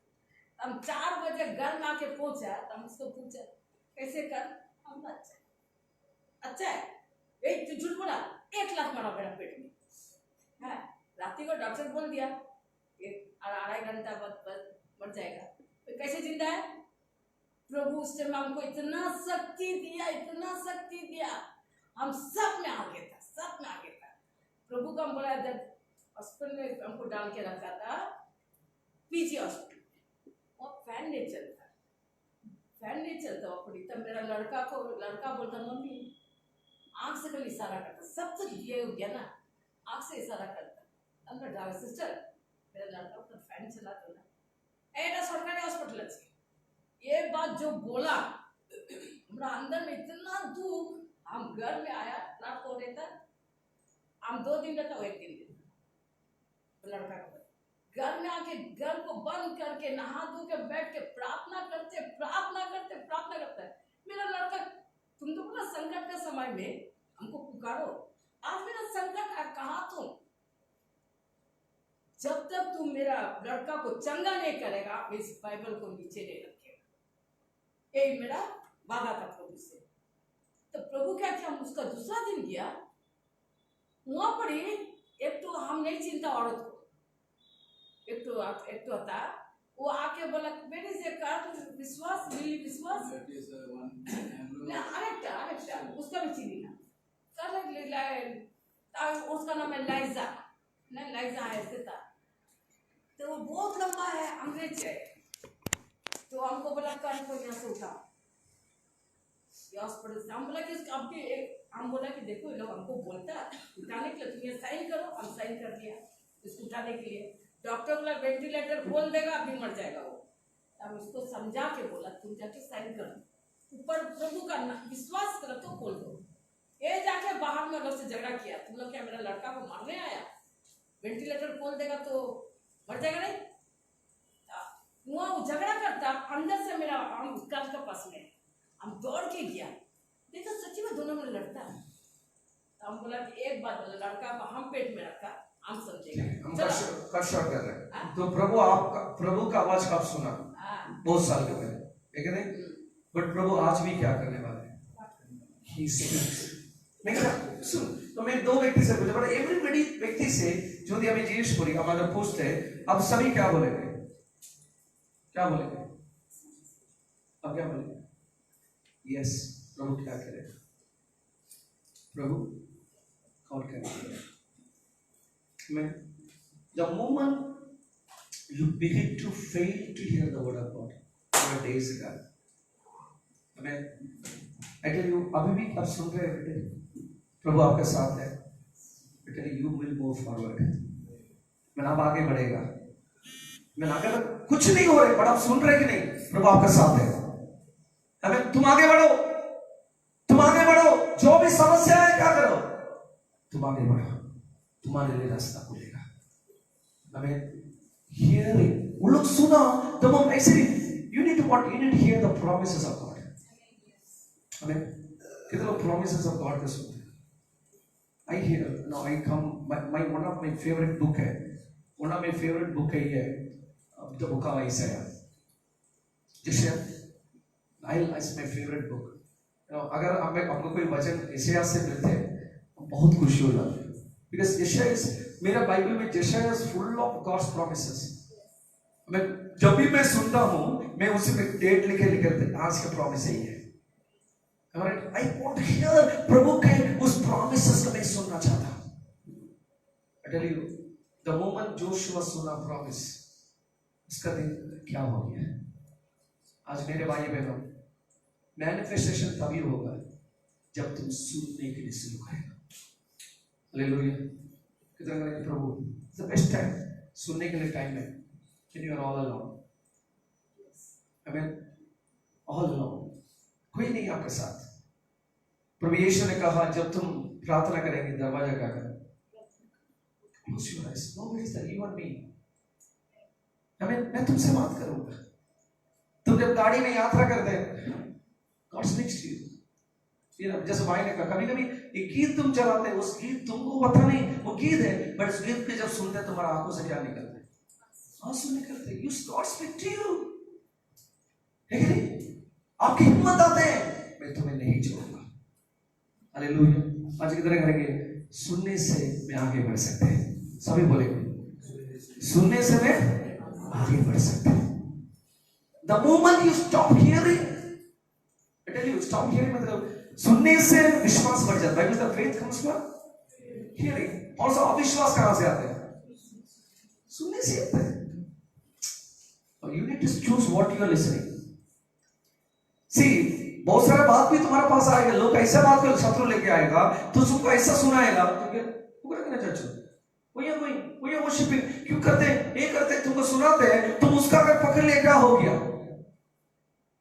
हम 4 बजे घर में आके पहुंचा तो हम उसको पूछा कैसे कर, हम अच्छा है एक तो झूठ बोला, 1 लाख मारा मेरा पेट में है। राती को डॉक्टर बोल दिया 2.5 घंटा बाद मर जाएगा। तो कैसे जिंदा है? प्रभु उस टाइम हमको इतना शक्ति दिया, हम सब में आगे था। प्रभु का हम बोला जब हॉस्पिटल में हमको डाल के रखा था पीजी हॉस्पिटल, और फैन नहीं चलता अपनी। तब मेरा लड़का बोलता मम्मी आँख से कल इशारा करता, सब तो ये हो गया ना, आँख से इशारा करता। अब मैं डाल सिस्टर मेरा लड़का तो फैन चलाता ना एटा सरकारी हॉस्पिटल अच्छी। ये बात जो बोला हमारा अंदर में इतना दुख, हम घर में आया रात को रहता, हम 2 दिन रहता, वो 1 दिन रहता। लड़का को घर में आके घर को बंद करके नहा धो के बैठ के प्रार्थना करते। मेरा लड़का तुम तो बोला संकट के समय में हमको पुकारो, आज मेरा संकट है, कहाँ तुम? जब तक तुम मेरा लड़का को चंगा नहीं करेगा इस बाइबल को नीचे नहीं रखेगा। यही मेरा वादा था प्रभु से। तो प्रभु क्या किया, हम उसका दूसरा दिन गया, वहां पर ही एक तो हम नहीं चिंता औरत को, एक तो था वो आके बोला मेरे से कर विश्वास अनेकटा उसका भी चीनी ना उसका नाम है लाइजा ऐसे था। तो वो बहुत लंबा है, अंग्रेज है। तो हमको बोला कर को यहाँ से उठा हॉस्पिटल से। हम बोला कि आपकी हम बोला कि देखो ये लोग हमको बोलता है उठाने के लिए, तुम ये साइन करो, हम साइन कर दिया इसको उठाने के लिए। डॉक्टर बोला वेंटिलेटर खोल देगा अभी मर जाएगा वो। हम उसको समझा के बोला तुम जाके साइन करो, ऊपर प्रभु का विश्वास करो तो खोल दो। ये जाके बाहर में लोग से झगड़ा किया, तुम लोग क्या मेरा लड़का को मारने आया, वेंटिलेटर खोल देगा तो मर जाएगा नहीं। वो झगड़ा करता अंदर से मेरा हम कान के पास में, हम दौड़ के गया देखो सच्ची में दोनों में लड़ता है। तो हम बोला कि एक बात बोला, लड़का को हम पेट में रखा, हम समझेंगे। हम कट कर रहे हैं। तो प्रभु का आवाज कब सुना? बहुत साल के पहले, ठीक है नहीं? बट प्रभु आज भी क्या करने वाले हैं? He speaks. नहीं सुन, तो मैं दो व्यक्ति से पूछा, बट एवरीबडी व्यक्ति से जो भी अभी जीविश पूरी हम अगर पूछते हैं, अब सभी क्या बोलेंगे? क्या बोलेंगे? अब क्या बोलेंगे? यस, प्रभु क्या करे? प्रभु कौन करे? मैं the moment you begin to fail to hear the word of God, your days are gone. Amen. I tell you, अभी भी आप सुन रहे हैं बेटे, प्रभु आपके साथ है बेटे, you will move forward. मैं आप आगे बढ़ेगा। मैं अगर कुछ नहीं हो रहे, बट आप सुन रहे कि नहीं, प्रभु आपका साथ है। हमें तुम आगे बढ़ो, तुम आगे बढ़ो, जो भी समस्या है क्या करो, तुम आगे बढ़ो, तुम्हारे लिए रास्ता खुलेगा। हमें hearing, वो लोग सुना तो हम ऐसे you need to hear the promises of God. हमें कितने लोग promises of God के सुनते हैं? I hear, no, I come, my one of my favorite book है, one of my favorite book है ये the book of Isaiah. It's my favorite book. अगर आपको कोई वचन यशायाह से मिलते हैं बहुत खुशी हो जाती है, because यशायाह मेरा बाइबल में यशायाह is full of God's promises. मैं जब भी मैं सुनता हूँ मैं उसी में डेट लिखे आज का प्रॉमिस यही है। I want to hear प्रभु के उस promises को मैं सुनना चाहता हूँ। I tell you, the moment Joshua सुना promise, उसका दिन क्या हो गया? आज मेरे भाई बहनों, मैनिफेस्टेशन तभी होगा जब तुम सुनने के लिए शुरू करेगा। हालेलुया। कितना करेंगे प्रभु? It's the best time, सुनने के लिए टाइम है। When you are all alone, Amen, all alone, कोई नहीं आपके साथ। प्रभु यीशु ने कहा जब तुम प्रार्थना करेंगे दरवाजा क्या करो? Close your eyes. Nobody is there, you and me. मैं तुमसे बात करूंगा। तुम जब गाड़ी में यात्रा करते हैं, God speaks to you। जैसे भाई ने कहा, कभी कभी एक गीत तुम चलाते हैं, उस गीत तुमको पता नहीं वो गीत है, बट उस गीत पे जब सुनते हैं तुम्हारा आंखों से क्या निकलता है? आंसू निकलते हैं। God speak to you, है कि नहीं? आपकी हिम्मत आते हैं, मैं तुम्हें नहीं छोड़ूंगा। हालेलुया। आज की तरह करेंगे, सुनने से मैं आगे बढ़ सकते हैं। सभी बोलेंगे, सुनने से मैं आगे बढ़ सकते हैं। The moment you stop hearing, I tell you, stop hearing मतलब सुनने से विश्वास बढ़ जाता है। Because faith comes from hearing. और सब अविश्वास कहाँ से आते हैं? सुनने से आता है। You need to choose what you are listening. See, बहुत सारा बात भी तुम्हारे पास आएगा, लोग ऐसा बात कर शत्रु लेके आएगा, तो तुमको ऐसा सुनाएगा, वो वर्शिपिंग क्यों करते हैं, ये करते हैं, तुमको सुनाते हैं, तुम उसका अगर पकड़ ले क्या हो गया,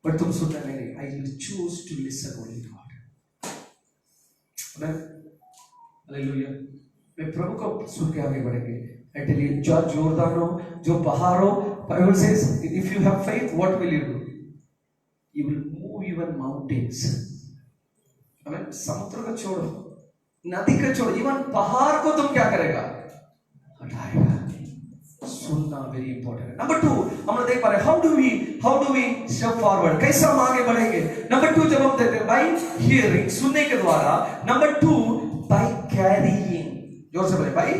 पर तुम सुनने नहीं। I will choose to listen only to God. Amen. Hallelujah. मैं प्रभु को सुन के आगे बढ़ेंगे। I tell you, जो जोरदार हो, जो पहाड़ हो, Bible says, if you have faith, what will you do? You will move even mountains. Amen. समुद्र को छोड़ो, नदी को छोड़ो, इवन पहाड़ को तुम क्या करेगा? हटाएगा। सुनना वेरी इंपॉर्टेंट है। नंबर 2 हम लोग देख पा रहे हैं, how do we step forward, कैसे हम आगे बढ़ेंगे? नंबर 2 जब हम देखते हैं बाय हियरिंग, सुनने के द्वारा। नंबर 2 बाय कैरीइंग, जोर से बोले, by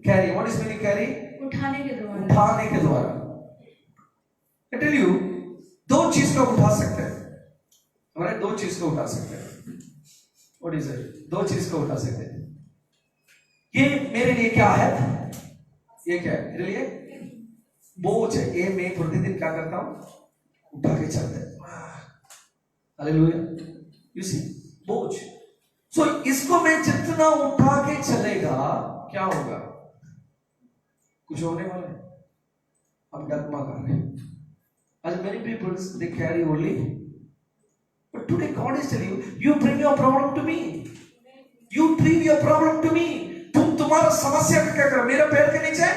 carry. What is meaning carry? उठाने के द्वारा। उठाने के द्वारा। आई टेल यू, 2 चीज को उठा सकते हैं, हमारे 2 चीज को उठा सकते हैं। What is it? 2 चीज को उठा सकते हैं। ये मेरे लिए क्या है? ये क्या है मेरे लिए? बोझ है। ये मैं प्रतिदिन क्या करता हूं? उठा के चलते हैं। हालेलुया। यू सी, बोझ। सो इसको मैं जितना उठा के चलेगा क्या होगा, कुछ होने वाला है। हम डगमा कर रहे हैं। As many people they carry only, but today God is telling you, you bring your problem to me. You bring your problem to me. तुम तुम्हारा समस्या का क्या करो, मेरे पैर के नीचे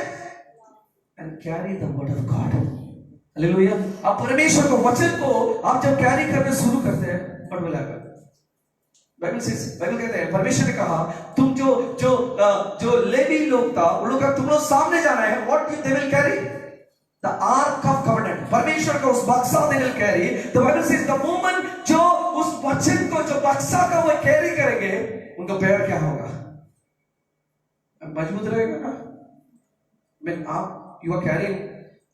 and carry the word of God. Hallelujah. अब परमेश्वर को वचन को आप जब कैरी करने शुरू करते हैं, what will happen? बाइबल कहते हैं, परमेश्वर ने कहा तुम जो लेवी लोग था उन लोग का तुम लोग सामने जाना है। What they will carry? The arc of covenant. परमेश्वर का उस बक्सा they will carry. The Bible says the moment जो उस वचन को जो बक्सा का वो कैरी करेंगे, उनका पैर क्या होगा? मजबूत रहेगा ना। मैं आप you are carrying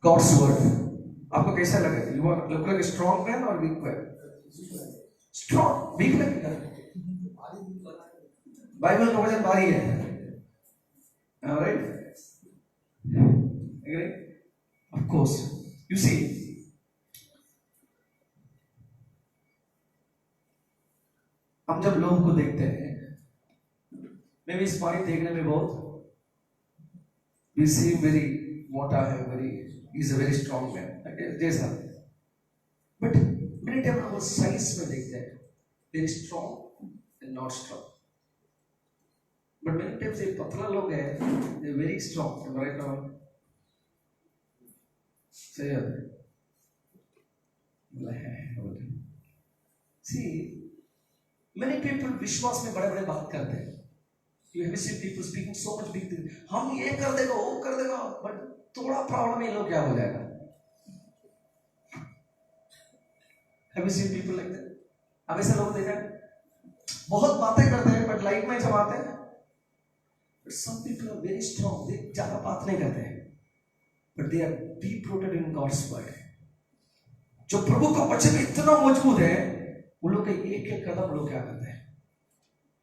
God's word, आपको कैसा लगेगा? You are look like strong man और वीक मैन? स्ट्रांग, वीक लगेगा। बाइबल का वचन भारी है, right? agree? Of course, you see, हम जब लोगों को देखते हैं, मैं भी इस पानी देखने में बहुत we see very मोटा है, very he is a very strong man जैसा, but many times हम साइज में देखते हैं, very strong and not strong, but many times ये पतला लोग हैं, they very strong, right now, सही है, see, many people विश्वास में बड़े बड़े बात करते हैं। You have seen people speaking so much big things. हम ये कर देगा, वो कर देगा, but थोड़ा प्रॉब्लम ये लोग क्या हो जाएगा? Have you seen people like that? अब ऐसे लोग देखा है, बहुत बातें करते हैं, but लाइफ में जब आते हैं, but some people are very strong. they ज़्यादा बात नहीं करते हैं, but they are deep rooted in God's word. जो प्रभु का वचन इतना मजबूत है, वो लोग एक एक कदम लोग क्या करते हैं?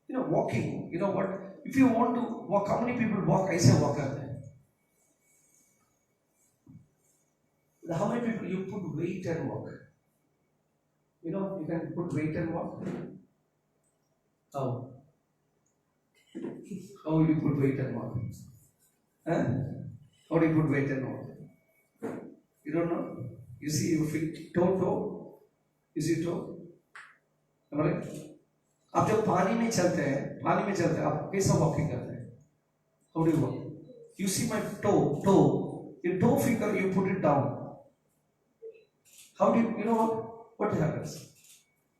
You know, walking. You know what? If you want to walk, how many people walk? ऐसे walk करते हैं. How many people you put weight and walk? You know, you can put weight and walk. How? How you put weight and walk? Huh? How do you put weight and walk? You don't know? You see your feet, toe. You see toe? Am I right? आप जब पानी में चलते हैं, आप कैसा walking करते हैं? How do you walk? You see my toe. Your toe finger, you put it down. How do you know what happens?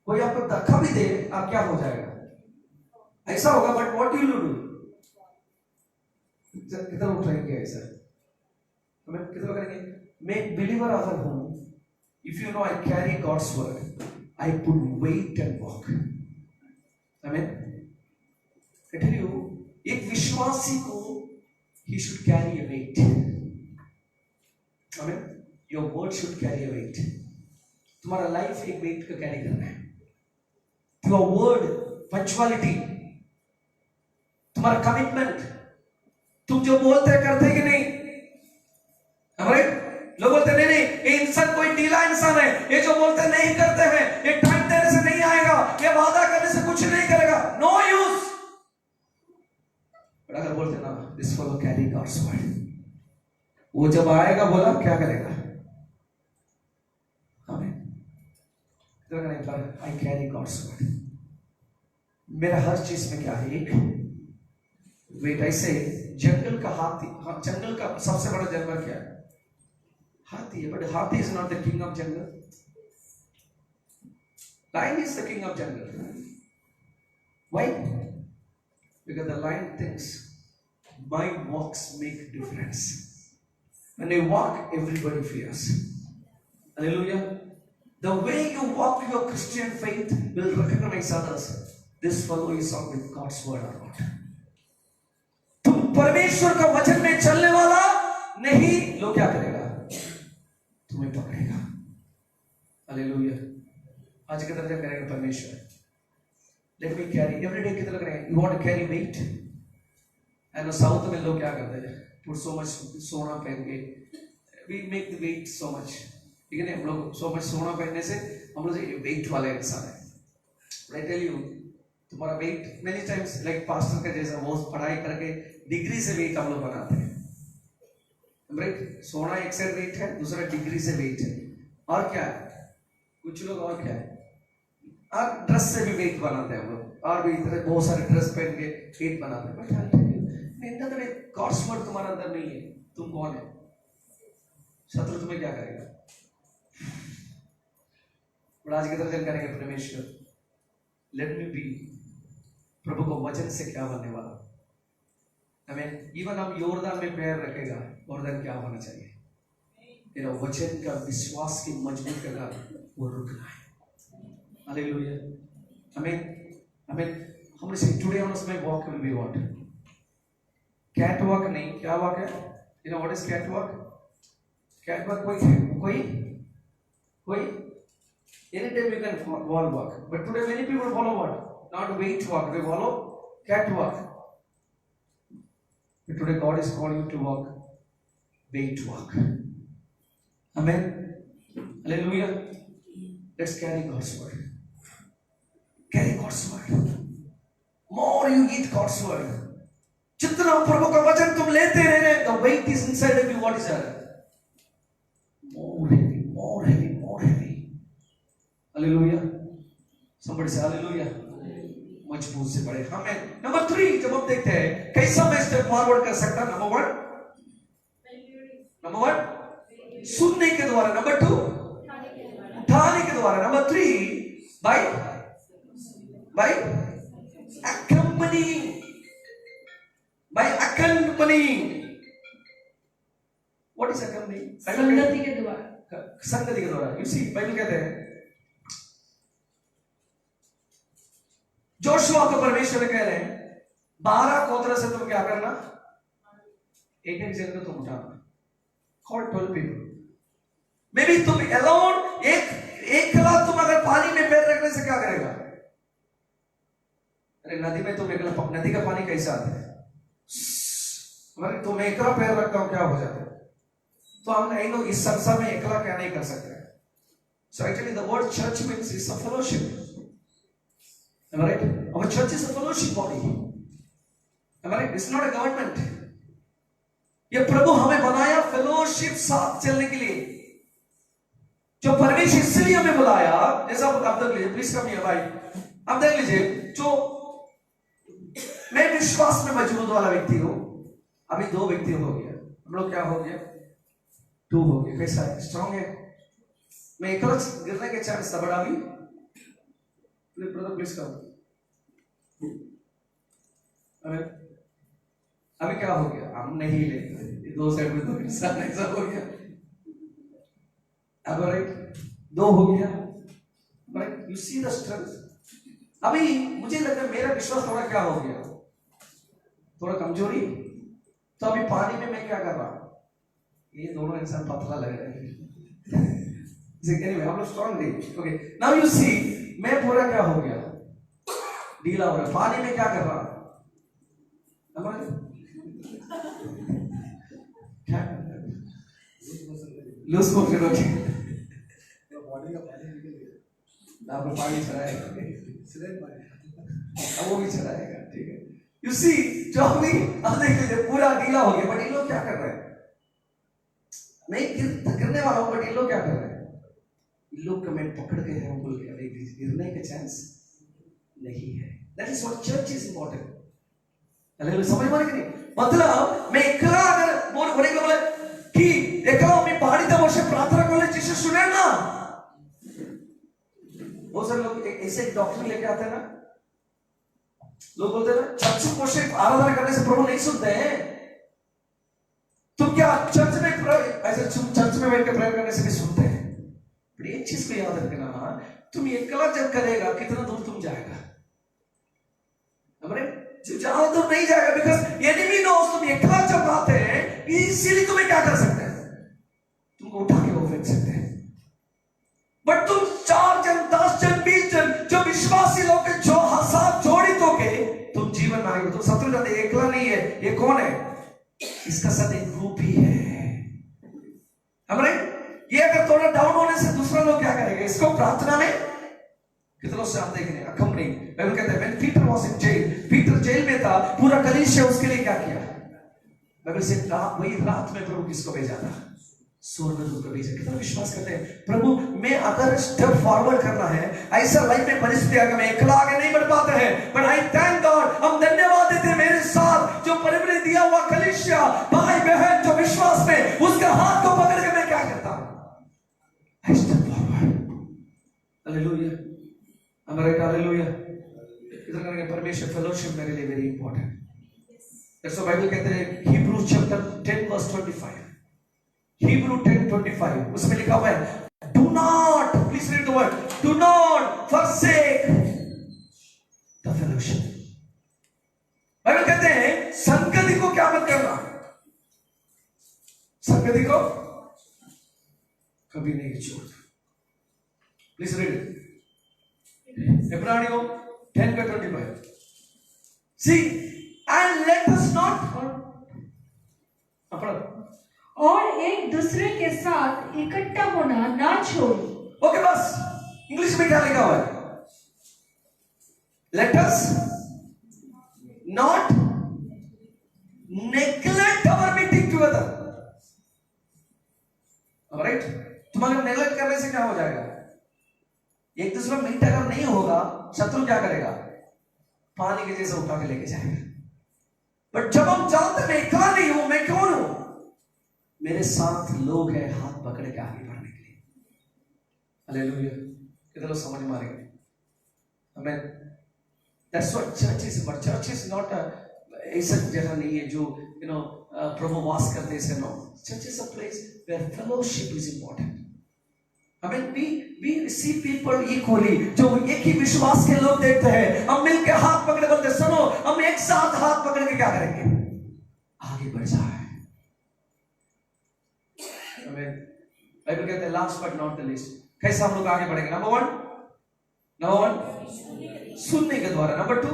कोई आपको धक्का भी दे, आप क्या हो जाएगा? ऐसा होगा, but what will you do? कितना लोग ट्राई किया ऐसा? हमें कितना लोग करेंगे? मैं एक बिलीवर अगर हूँ, if you know I carry God's word, I put weight and walk. Amen. I tell you, एक विश्वासी को he should carry a weight. Amen. Your word should carry a weight. तुम्हारा लाइफ एक weight का carry करना है. Your word, punctuality, तुम्हारा commitment, तुम जो बोलते हैं करते कि नहीं? Alright? लोग बोलते नहीं, ये इंसान कोई ढीला इंसान है, ये जो बोलते नहीं करते हैं, ये टाइम देने से नहीं आएगा, ये वादा करने से कुछ नहीं करेगा, नो यूज। बट अगर बोलते ना, this follow carry God's word, वो जब आएगा बोला क्या करेगा? हमें आई कैरी गॉड्स वर्ड, मेरा हर चीज में क्या है? एक वेट। ऐसे जंगल का हाथी, जंगल का सबसे बड़ा जानवर क्या है? हाथी है, but हाथी is not the king of jungle. Lion is the king of jungle. Why? Because the lion thinks my walks make difference. When you walk, everybody fears. Hallelujah. The way you walk your Christian faith will recognize others. This fellow is on with God's word or not. तुम परमेश्वर का वचन में चलने वाला नहीं, लोग क्या करेगा? तुम्हें पकड़ेगा। हालेलुया। आज कितना जब करेंगे परमेश्वर? Let me carry every day कितना करेंगे? You want to carry weight? And south में लोग क्या करते हैं? Put so much सोना पहन के, we make the weight so much. ठीक है ना? हम लोग so much सोना पहनने से हम लोग वेट वाले इंसान हैं। I tell you, तुम्हारा weight many times like pastor का जैसा वो पढ़ाई करके डिग्री से वेट हम लोग बनाते हैं, राइट? सोना एक से वेट है, दूसरा डिग्री से वेट है, और क्या है कुछ लोग, और क्या है, और ड्रेस से भी वेट बनाते हैं हम लोग, और भी इतने बहुत सारे ड्रेस पहन के वेट बनाते हैं। बट गॉड्स वर्ड तुम्हारा अंदर नहीं है, तुम कौन है? शत्रु तुम्हें क्या करेगा? और आज के दर्शन करेंगे परमेश्वर, लेट मी बी, प्रभु को वचन से क्या बनने वाला। हमें इवन हम योरदान में पैर रखेगा, योरदान क्या होना चाहिए? मेरा वचन का विश्वास की मजबूत करना, वो रुकना है। हालेलुया। हमें हमने से today on my walk will be what? Cat walk नहीं, क्या वॉक है? You know what is cat walk? Cat walk कोई anytime you can wall walk, but today many people follow what? Not weight walk, they follow cat walk. But today God is calling you to walk weight walk. Amen. Hallelujah. Let's carry God's word. Carry God's word. More you eat God's word. जितना प्रभु का वचन तुम लेते रहे, the weight is inside of you. What is that? More heavy, more heavy, more heavy. Hallelujah. Somebody say hallelujah. मजबूत से बड़े हमें। नंबर 3 जब हम देखते हैं कैसा मैं स्टेप फॉरवर्ड कर सकता, नंबर 1 सुनने के द्वारा, नंबर 2 उठाने के द्वारा, number 3 by accompanying. What is accompanying? संगति के द्वारा, संगति के द्वारा। You see, बाइबल कहते हैं जोशुआ को परमेश्वर कह रहे हैं 12 गोत्र से तुम क्या करना, एक जन को तुम उठाना। Call 12 people. मे बी तुम अलोन, एकला तुम अगर पानी में पैर रखने से क्या करेगा? अरे नदी में तुम एकला, नदी का पानी कैसा आता है? तुम एकला पैर रखता हो क्या हो जाता है? तो हम नहीं लोग इस संसार में एकला क्या नहीं कर सकते। So actually the word church means it's a fellowship. Am I right? Our church is a fellowship body. Am I right? It's not a government. ये प्रभु हमें बनाया फेलोशिप साथ चलने के लिए, जो परमेश्वर इसलिए हमें बुलाया। जैसा आप देख लीजिए, प्लीज कम हियर भाई, आप देख लीजिए, जो मैं विश्वास में मजबूत वाला व्यक्ति हूं, अभी 2 व्यक्ति हो गया, हम लोग क्या हो गया? 2 हो गया। कैसा है? स्ट्रांग है। मैं अकेला गिरने के चांस था, बड़ा अभी ब्रदर प्लीज कम। अभी क्या हो गया? हम नहीं लेंगे, 2 साइड में 2 इंसान ऐसा हो गया। अब राइट 2 हो गया, right? You see the strength. अभी मुझे लग रहा है मेरा विश्वास थोड़ा क्या हो गया, थोड़ा कमजोरी। तो अभी पानी में मैं क्या कर रहा हूं? ये दोनों इंसान पतला लग रहे हैं। Anyway, हम लोग स्ट्रांग थे। ओके, नाउ यू सी, मैं पूरा क्या हो गया? ढीला हो रहा। पानी में क्या कर रहा हूं? क्या लूज मोशन हो गया, आपको पानी चढ़ाएगा, अब वो भी चढ़ाएगा, ठीक है। यू सी, जो अभी अब देख लीजिए पूरा ढीला हो गया, बट ये लोग क्या कर रहे हैं? मैं गिरने वाला हूं, बट ये लोग क्या कर रहे हैं? ये लोग मैं पकड़ के हैं बोल के, अरे गिरने का चांस नहीं है। That is what church is important. Hallelujah, समझ में आ रही? मतलब मैं एकला अगर बोलने के बोले कि एकला मैं पहाड़ी तक वर्षे प्रार्थना करले जिसे सुने ना, बहुत सारे लोग ऐसे डॉक्टर लेके आते हैं ना, लोग बोलते हैं ना चर्च में वर्षे आराधना करने से प्रभु नहीं सुनते हैं। तुम क्या चर्च में ऐसे चर्च में बैठ के प्रेयर करने से भी सुनते हैं? एक चीज को याद रखना, तुम एकला जब करेगा कितना दूर तुम जाएगा? जहां तुम नहीं जाएगा, बिकॉज एनिमी नोस तुम एकला जब आते हैं, इसीलिए तुम्हें क्या कर सकते हैं? तुमको उठा के वो फेंक सकते हैं। बट तुम 4 जन 10 जन 20 जन जो विश्वासी लोग के जो साथ जोड़ित होके तुम जीवन में आएंगे। तुम शत्रु जाते एकला नहीं है, ये कौन है? इसका साथ एक ग्रुप ही है। हमरे ये अगर थोड़ा डाउन होने से दूसरा लोग क्या करेगा? इसको प्रार्थना में कितने लोग से आप देख रहे हैं अकम्पनिंग। बाइबल कहता है when Peter was in jail, Peter jail में था, पूरा कलीसिया उसके लिए क्या किया? बाइबल से वही रात में प्रभु किसको भेजा था? स्वर्गदूत को भेजा। कितना विश्वास करते हैं प्रभु मैं अगर स्टेप फॉरवर्ड करना है, ऐसा लाइफ में परिस्थिति अगर मैं अकेला आगे नहीं बढ़ पाते हैं, बट आई थैंक गॉड, हम धन्यवाद देते हैं मेरे साथ जो परम ने दिया हुआ कलीसिया भाई बहन जो विश्वास में उसका हाथ को पकड़ के मैं क्या करता हूं? आई स्टेप फॉरवर्ड। हालेलुया, हमारे हालेलुया। कितना करेंगे परमेश्वर फेलोशिप मेरे लिए very important. That's why Bible कहते हैं Hebrews chapter 10 verse 25, Hebrew 10:25 उसमें लिखा हुआ है do not, please read the word, do not forsake the fellowship। Bible कहते हैं संगति को क्या मत करना, संगति को कभी नहीं छोड़ना। प्लीज रीड इब्रानियों 10:25 see and let us not और एक दूसरे के साथ इकट्ठा होना ना छोड़ो। ओके बस इंग्लिश में क्या लिखा हुआ है? Let us not neglect our meeting together. All right, तुम्हारे नेग्लेक्ट करने से क्या हो जाएगा? एक दूसरे में मीट अगर नहीं होगा, शत्रु क्या करेगा? पानी के जैसे उठा के लेके जाएगा। बट जब हम जानते मैं अकेला नहीं हूं, मैं कौन हूं? मेरे साथ लोग हैं हाथ पकड़ के आगे बढ़ने के लिए। हालेलुया, कितने लोग समझ में आ रहे हैं? हमें that's what church is. But church is not ऐसा जगह नहीं है जो प्रभु वास करते हैं। No, church is a place where fellowship is important. I mean, we see people equally, जो एक ही विश्वास के लोग देखते हैं। हम मिलकर हाथ पकड़े बोलते सुनो, हम एक साथ हाथ पकड़ के क्या करेंगे? आगे बढ़ जाए। बाइबल कहते हैं last but not the least, कैसे हम लोग आगे बढ़ेंगे? नंबर वन सुनने के द्वारा, नंबर टू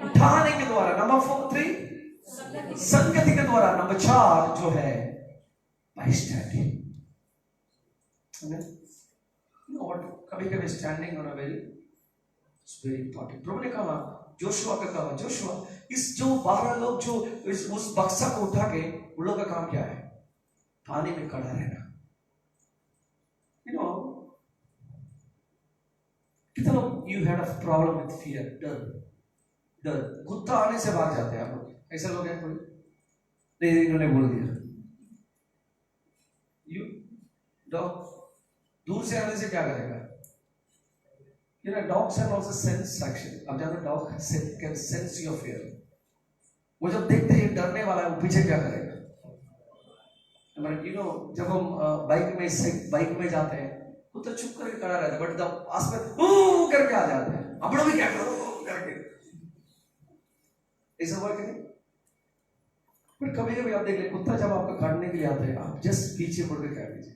उठाने के द्वारा, नंबर 3 संगति के द्वारा, नंबर 4 जो है बाय स्टैंडिंग। कभी कभी स्टैंडिंग होना वेरी इंपॉर्टेंट। प्रभु ने कहा जोशुआ का कहा, जोशुआ इस जो 12 लोग जो उस बक्सा को उठा के, उन लोगों का काम क्या है? पानी में खड़ा रहना। कितना लोग you had a problem with fear, डर कुत्ता आने से भाग जाते हैं आप लोग, ऐसे लोग हैं कोई? नहीं, इन्होंने बोल दिया यू डॉग दूर से आने से क्या करेगा? Dogs have also sense action। अब जानते dog can sense your fear। वो जब देखते हैं डरने वाला है, वो पीछे क्या करेगा? जब हम बाइक में जाते हैं वो तो चुप करके खड़ा रहता है, बट जब पास में करके आ जाते हैं, आप लोग भी क्या करो करके, ऐसा हुआ कि नहीं? पर कभी कभी आप देख ले, कुत्ता जब आपको काटने के लिए आता है, आप जस्ट पीछे मुड़ के काट दीजिए।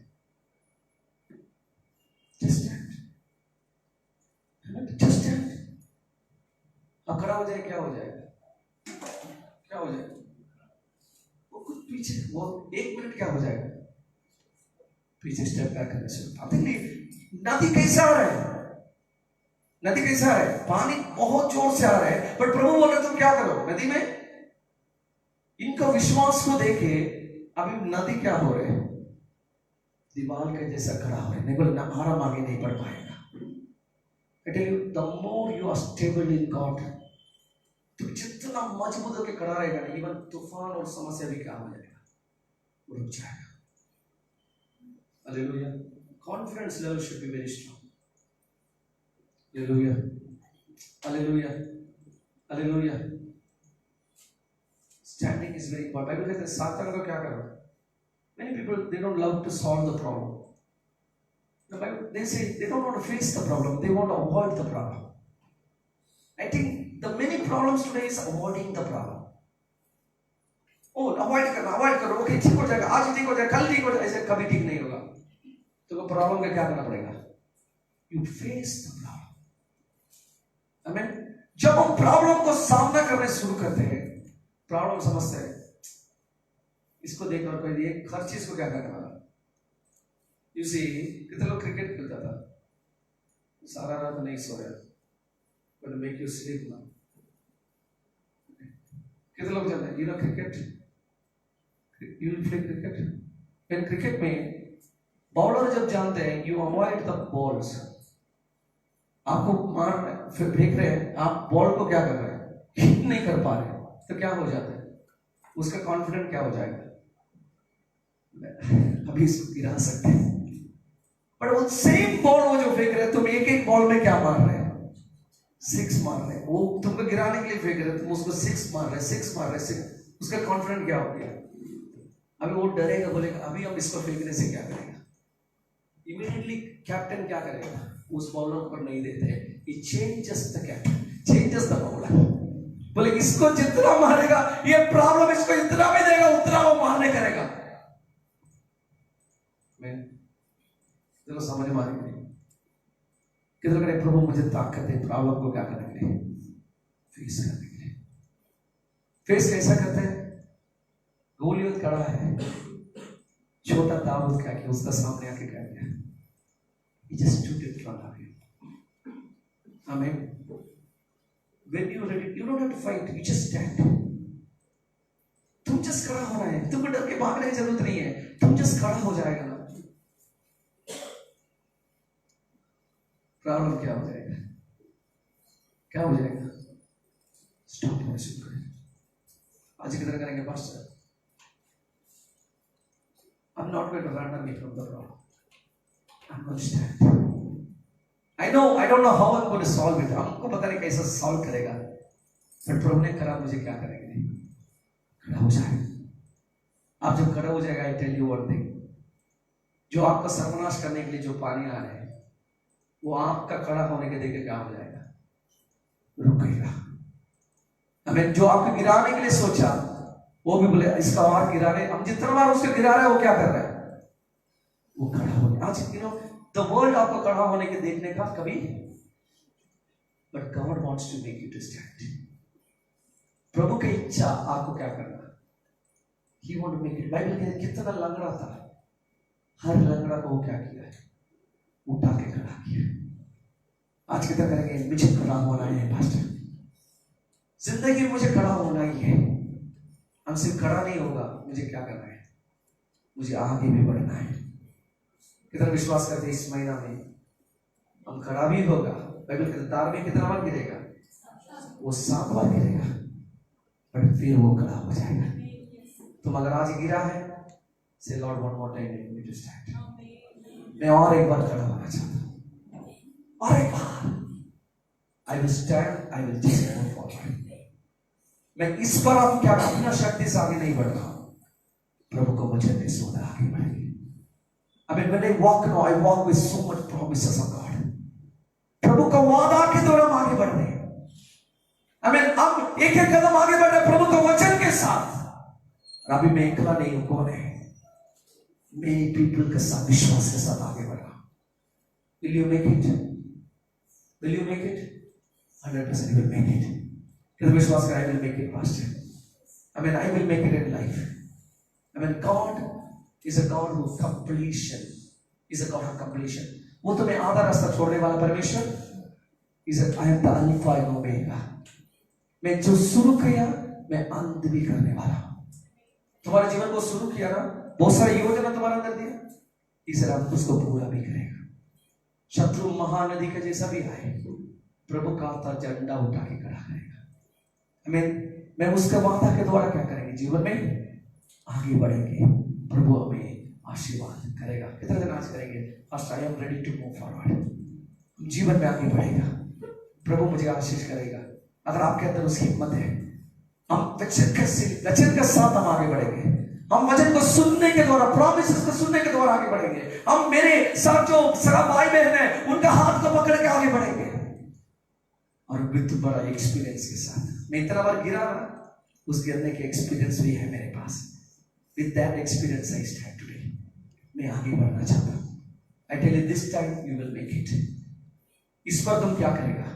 अब खड़ा हो जाए, क्या हो जाएगा? वो कुछ पीछे, वो 1 मिनट क्या हो जाएगा? पीछे स्टेप बैक करने से। अब देखिए नदी कैसा आ रहा है? पानी बहुत जोर से आ रहा है, बट प्रभु बोल रहे तुम क्या करो नदी में? इनका विश्वास को देखे अभी नदी क्या हो रहे हैं? दीवार के जैसा खड़ा हो रहे, नहीं बोले हमारा आगे नहीं बढ़ पाएगा। I tell you, the more you are stable in God, तो जितना मजबूत होकर खड़ा रहेगा ना, इवन तूफान और समस्या भी क्या हो जाएगा? रुक जाएगा। Hallelujah. Confidence level should be very strong। Hallelujah, hallelujah, hallelujah. Standing is very important। Bible कहते हैं सातान को क्या करो? Many people they don't love to solve the problem। The Bible, they say they don't want to face the problem, they want to avoid the problem। I think the many problems today is avoiding the problem। avoid करो, okay ठीक हो जाएगा, आज ठीक हो जाएगा, कल ठीक हो जाएगा, ऐसे कभी ठीक नहीं होगा। तो प्रॉब्लम का क्या करना पड़ेगा? You face the problem। आमीन। जब हम प्रॉब्लम को सामना करने शुरू करते हैं, प्रॉब्लम समझते हैं, इसको देखकर कोई एक हर चीज को क्या करने वाला? You see, कितने लोग क्रिकेट खेलता था, सारा रात नहीं सोया, but make you sleep now. कितने लोग जानते हैं? You know cricket? You will play cricket? In cricket में बॉलर जब जानते हैं, you avoid the balls. आपको मार फिर फेंक रहे हैं, आप बॉल को क्या कर रहे हैं? हिट नहीं कर पा रहे, तो क्या हो जाता है? उसका कॉन्फिडेंट क्या हो जाएगा? अभी इसको गिरा सकते हैं, पर वो सेम बॉल वो जो फेंक रहे हैं, तुम एक एक बॉल में क्या मार रहे हैं? 6 मार रहे हैं। वो तुमको गिराने के लिए फेंक रहे हैं, तुम उसको 6 मार रहे हैं, 6 मार रहे हैं, 6। उसका कॉन्फिडेंट क्या हो गया? अभी वो डरेगा, बोलेगा अभी हम इसको फेंकने से क्या करेगा? इमीडिएटली कैप्टन क्या करेगा? उस बॉलर पर नहीं देते, he changes the captain, changes the bowler। बोले इसको जितना मारेगा, ये प्रॉब्लम इसको इतना भी देगा, उतना वो मारने करेगा। मैं चलो समझ में आएगी किधर करे? प्रभु मुझे ताकत दे प्रॉब्लम को क्या करने के लिए? फेस करने के लिए। फेस कैसा करते हैं? गोलियत खड़ा है, छोटा दाऊद क्या किया? उसका सामने आके क्या किया? He just stood in front of him. Amen. When you ready, you don't have to fight. You just stand. तुम just खड़ा होना है, तुमको डर के भागने की जरूरत नहीं है, तुम just खड़ा हो जाएगा ना। प्रॉब्लम क्या हो जाएगा? क्या हो जाएगा? स्टॉप वर्शिप करें। आज किधर करेंगे pastor? I'm not going to run away from the problem. I'm going to stand. I don't know how I'm going to solve it. हमको पता नहीं कैसे सॉल्व करेगा, पर प्रभु ने करा, मुझे क्या करेंगे? खड़ा हो जाएगा। आप जब खड़ा हो जाएगा, I tell you one thing, जो आपका सर्वनाश करने के लिए जो पानी आ रहे हैं, वो आपका खड़ा होने के देखे क्या हो जाएगा? रुकेगा। हमें जो आपको गिराने के लिए सोचा, वो भी बोले इसका और गिराने, हम जितना बार उसको गिरा रहे हैं, वो क्या कर रहा है? वो खड़ा हो गया। आज द वर्ल्ड आपको खड़ा होने के देखने का कभी, but God wants to make you to stand. प्रभु की इच्छा आपको क्या करना? He want to make it. Bible कहते कितना लंगड़ा था, हर लंगड़ा को वो क्या किया? उठा के खड़ा किया। आज कितना करेंगे? मुझे खड़ा होना है पास्टर, जिंदगी में मुझे खड़ा होना ही है। हम सिर्फ खड़ा नहीं होगा, मुझे क्या करना है? मुझे आगे भी बढ़ना है। कितना विश्वास करते इस महीना में हम खड़ा भी होगा? बाइबल कहते तार में कितना बार गिरेगा? वो 7 बार गिरेगा, पर फिर वो खड़ा हो जाएगा। तुम अगर आज गिरा है, से Lord one more time make me to stand. मैं और एक बार खड़ा होना चाहता हूं, और एक बार। I will stand, I will take more forward. मैं इस पर अब क्या अपना शक्ति से आगे नहीं बढ़ रहा हूं, प्रभु को मुझे नहीं सोना आगे बढ़ेगी। I mean, when I walk now, I walk with so much promises of God. प्रभु का वादा के द्वारा हम आगे बढ़ रहे हैं। I mean, हम एक एक कदम आगे बढ़ रहे हैं प्रभु के वचन के साथ। अभी मैं अकेला नहीं हूं, कौन है? मैं पीपल के साथ, विश्वास के साथ आगे बढ़ रहा हूं। Will you make it? Will you make it? 100% you will make it. कितना विश्वास कर? I will make it, pastor. I mean, I will make it in life. I mean, God is a God who completion. Is a God of completion. वो तुम्हें आधा रास्ता छोड़ने वाला परमेश्वर is a I am the Alpha and Omega. मैं जो शुरू किया, मैं अंत भी करने वाला हूँ। तुम्हारे जीवन को शुरू किया ना, बहुत सारी योजना तुम्हारे अंदर दिया, इस रात उसको पूरा भी करेगा। शत्रु महानदी के जैसा भी आए, प्रभु का आता झंडा उठा के खड़ा करेगा। मैं उसके वादा के द्वारा क्या करेंगे? जीवन में आगे बढ़ेंगे, प्रभु हमें आशीर्वाद करेगा। कितने दिन आज करेंगे? First I am ready to move forward. जीवन में आगे बढ़ेगा, प्रभु मुझे आशीष करेगा। अगर आपके अंदर उसकी हिम्मत है, हम वचन के साथ हम आगे बढ़ेंगे। हम वचन को सुनने के द्वारा, प्रॉमिसेस को सुनने के द्वारा आगे बढ़ेंगे। हम मेरे साथ जो सगा भाई बहन है, उनका हाथ को पकड़ के आगे बढ़ेंगे, और विद बड़ा एक्सपीरियंस के साथ। मैं इतना बार गिरा ना, उस गिरने के एक्सपीरियंस भी है मेरे पास। With that experience I stand today. मैं आगे बढ़ना चाहता हूँ। I tell you this time you will make it. इस पर तुम क्या करेगा?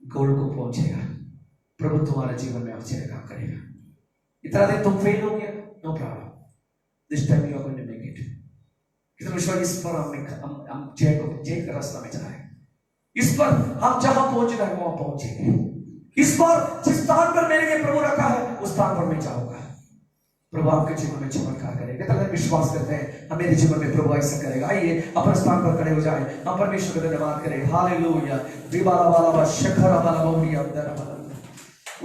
गोल को पहुंचेगा। प्रभु तुम्हारे जीवन में आश्चर्य काम करेगा। इतना दिन तुम फेल हो गया, no problem. This time you are going to make it. कितना विश्वास इस पर हम जय का रास्ता में जा रहे हैं। इस पर हम जहां पहुंचना है वहां पहुंचेंगे। इस पर जिस स्थान पर मेरे लिए प्रभु रखा है उस स्थान पर मैं जाऊंगा। प्रभु आपके जीवन में चमत्कार करेगा। तो हम विश्वास करते हैं हमारे जीवन में प्रभु ऐसा करेगा। आइए अपने स्थान पर खड़े हो जाएं, हम परमेश्वर का धन्यवाद करें। हालेलुया। रिबाला बाला बा शखरा बाला बहुरिया अंदर बाला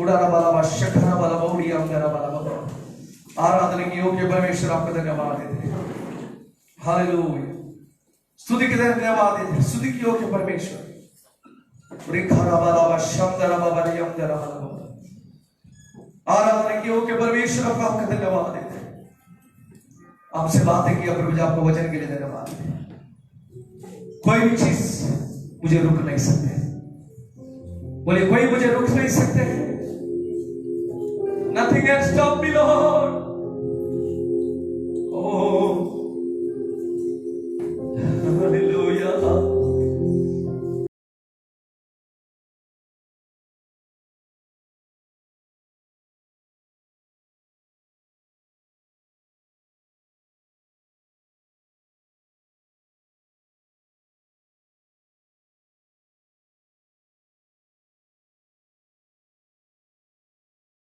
उड़ारा बाला बा शखरा बाला बहुरिया अंदर बाला बाला। आराधना की योग्य परमेश्वर आपका धन्यवाद देते हैं। हालेलुया। स्तुति के धन्यवाद देते हैं। स्तुति की योग्य परमेश्वर। रिखरा बाला बा शंदरा बाबा रिया अंदर बाला। आराधना की योग्य परमेश्वर आपका धन्यवाद देते हैं। आपसे बातें किया प्रभु जी, आपको वचन के लिए धन्यवाद देते हैं। कोई भी चीज मुझे रुक नहीं सकते। बोले कोई मुझे रुक नहीं सकते। Nothing can stop me, Lord.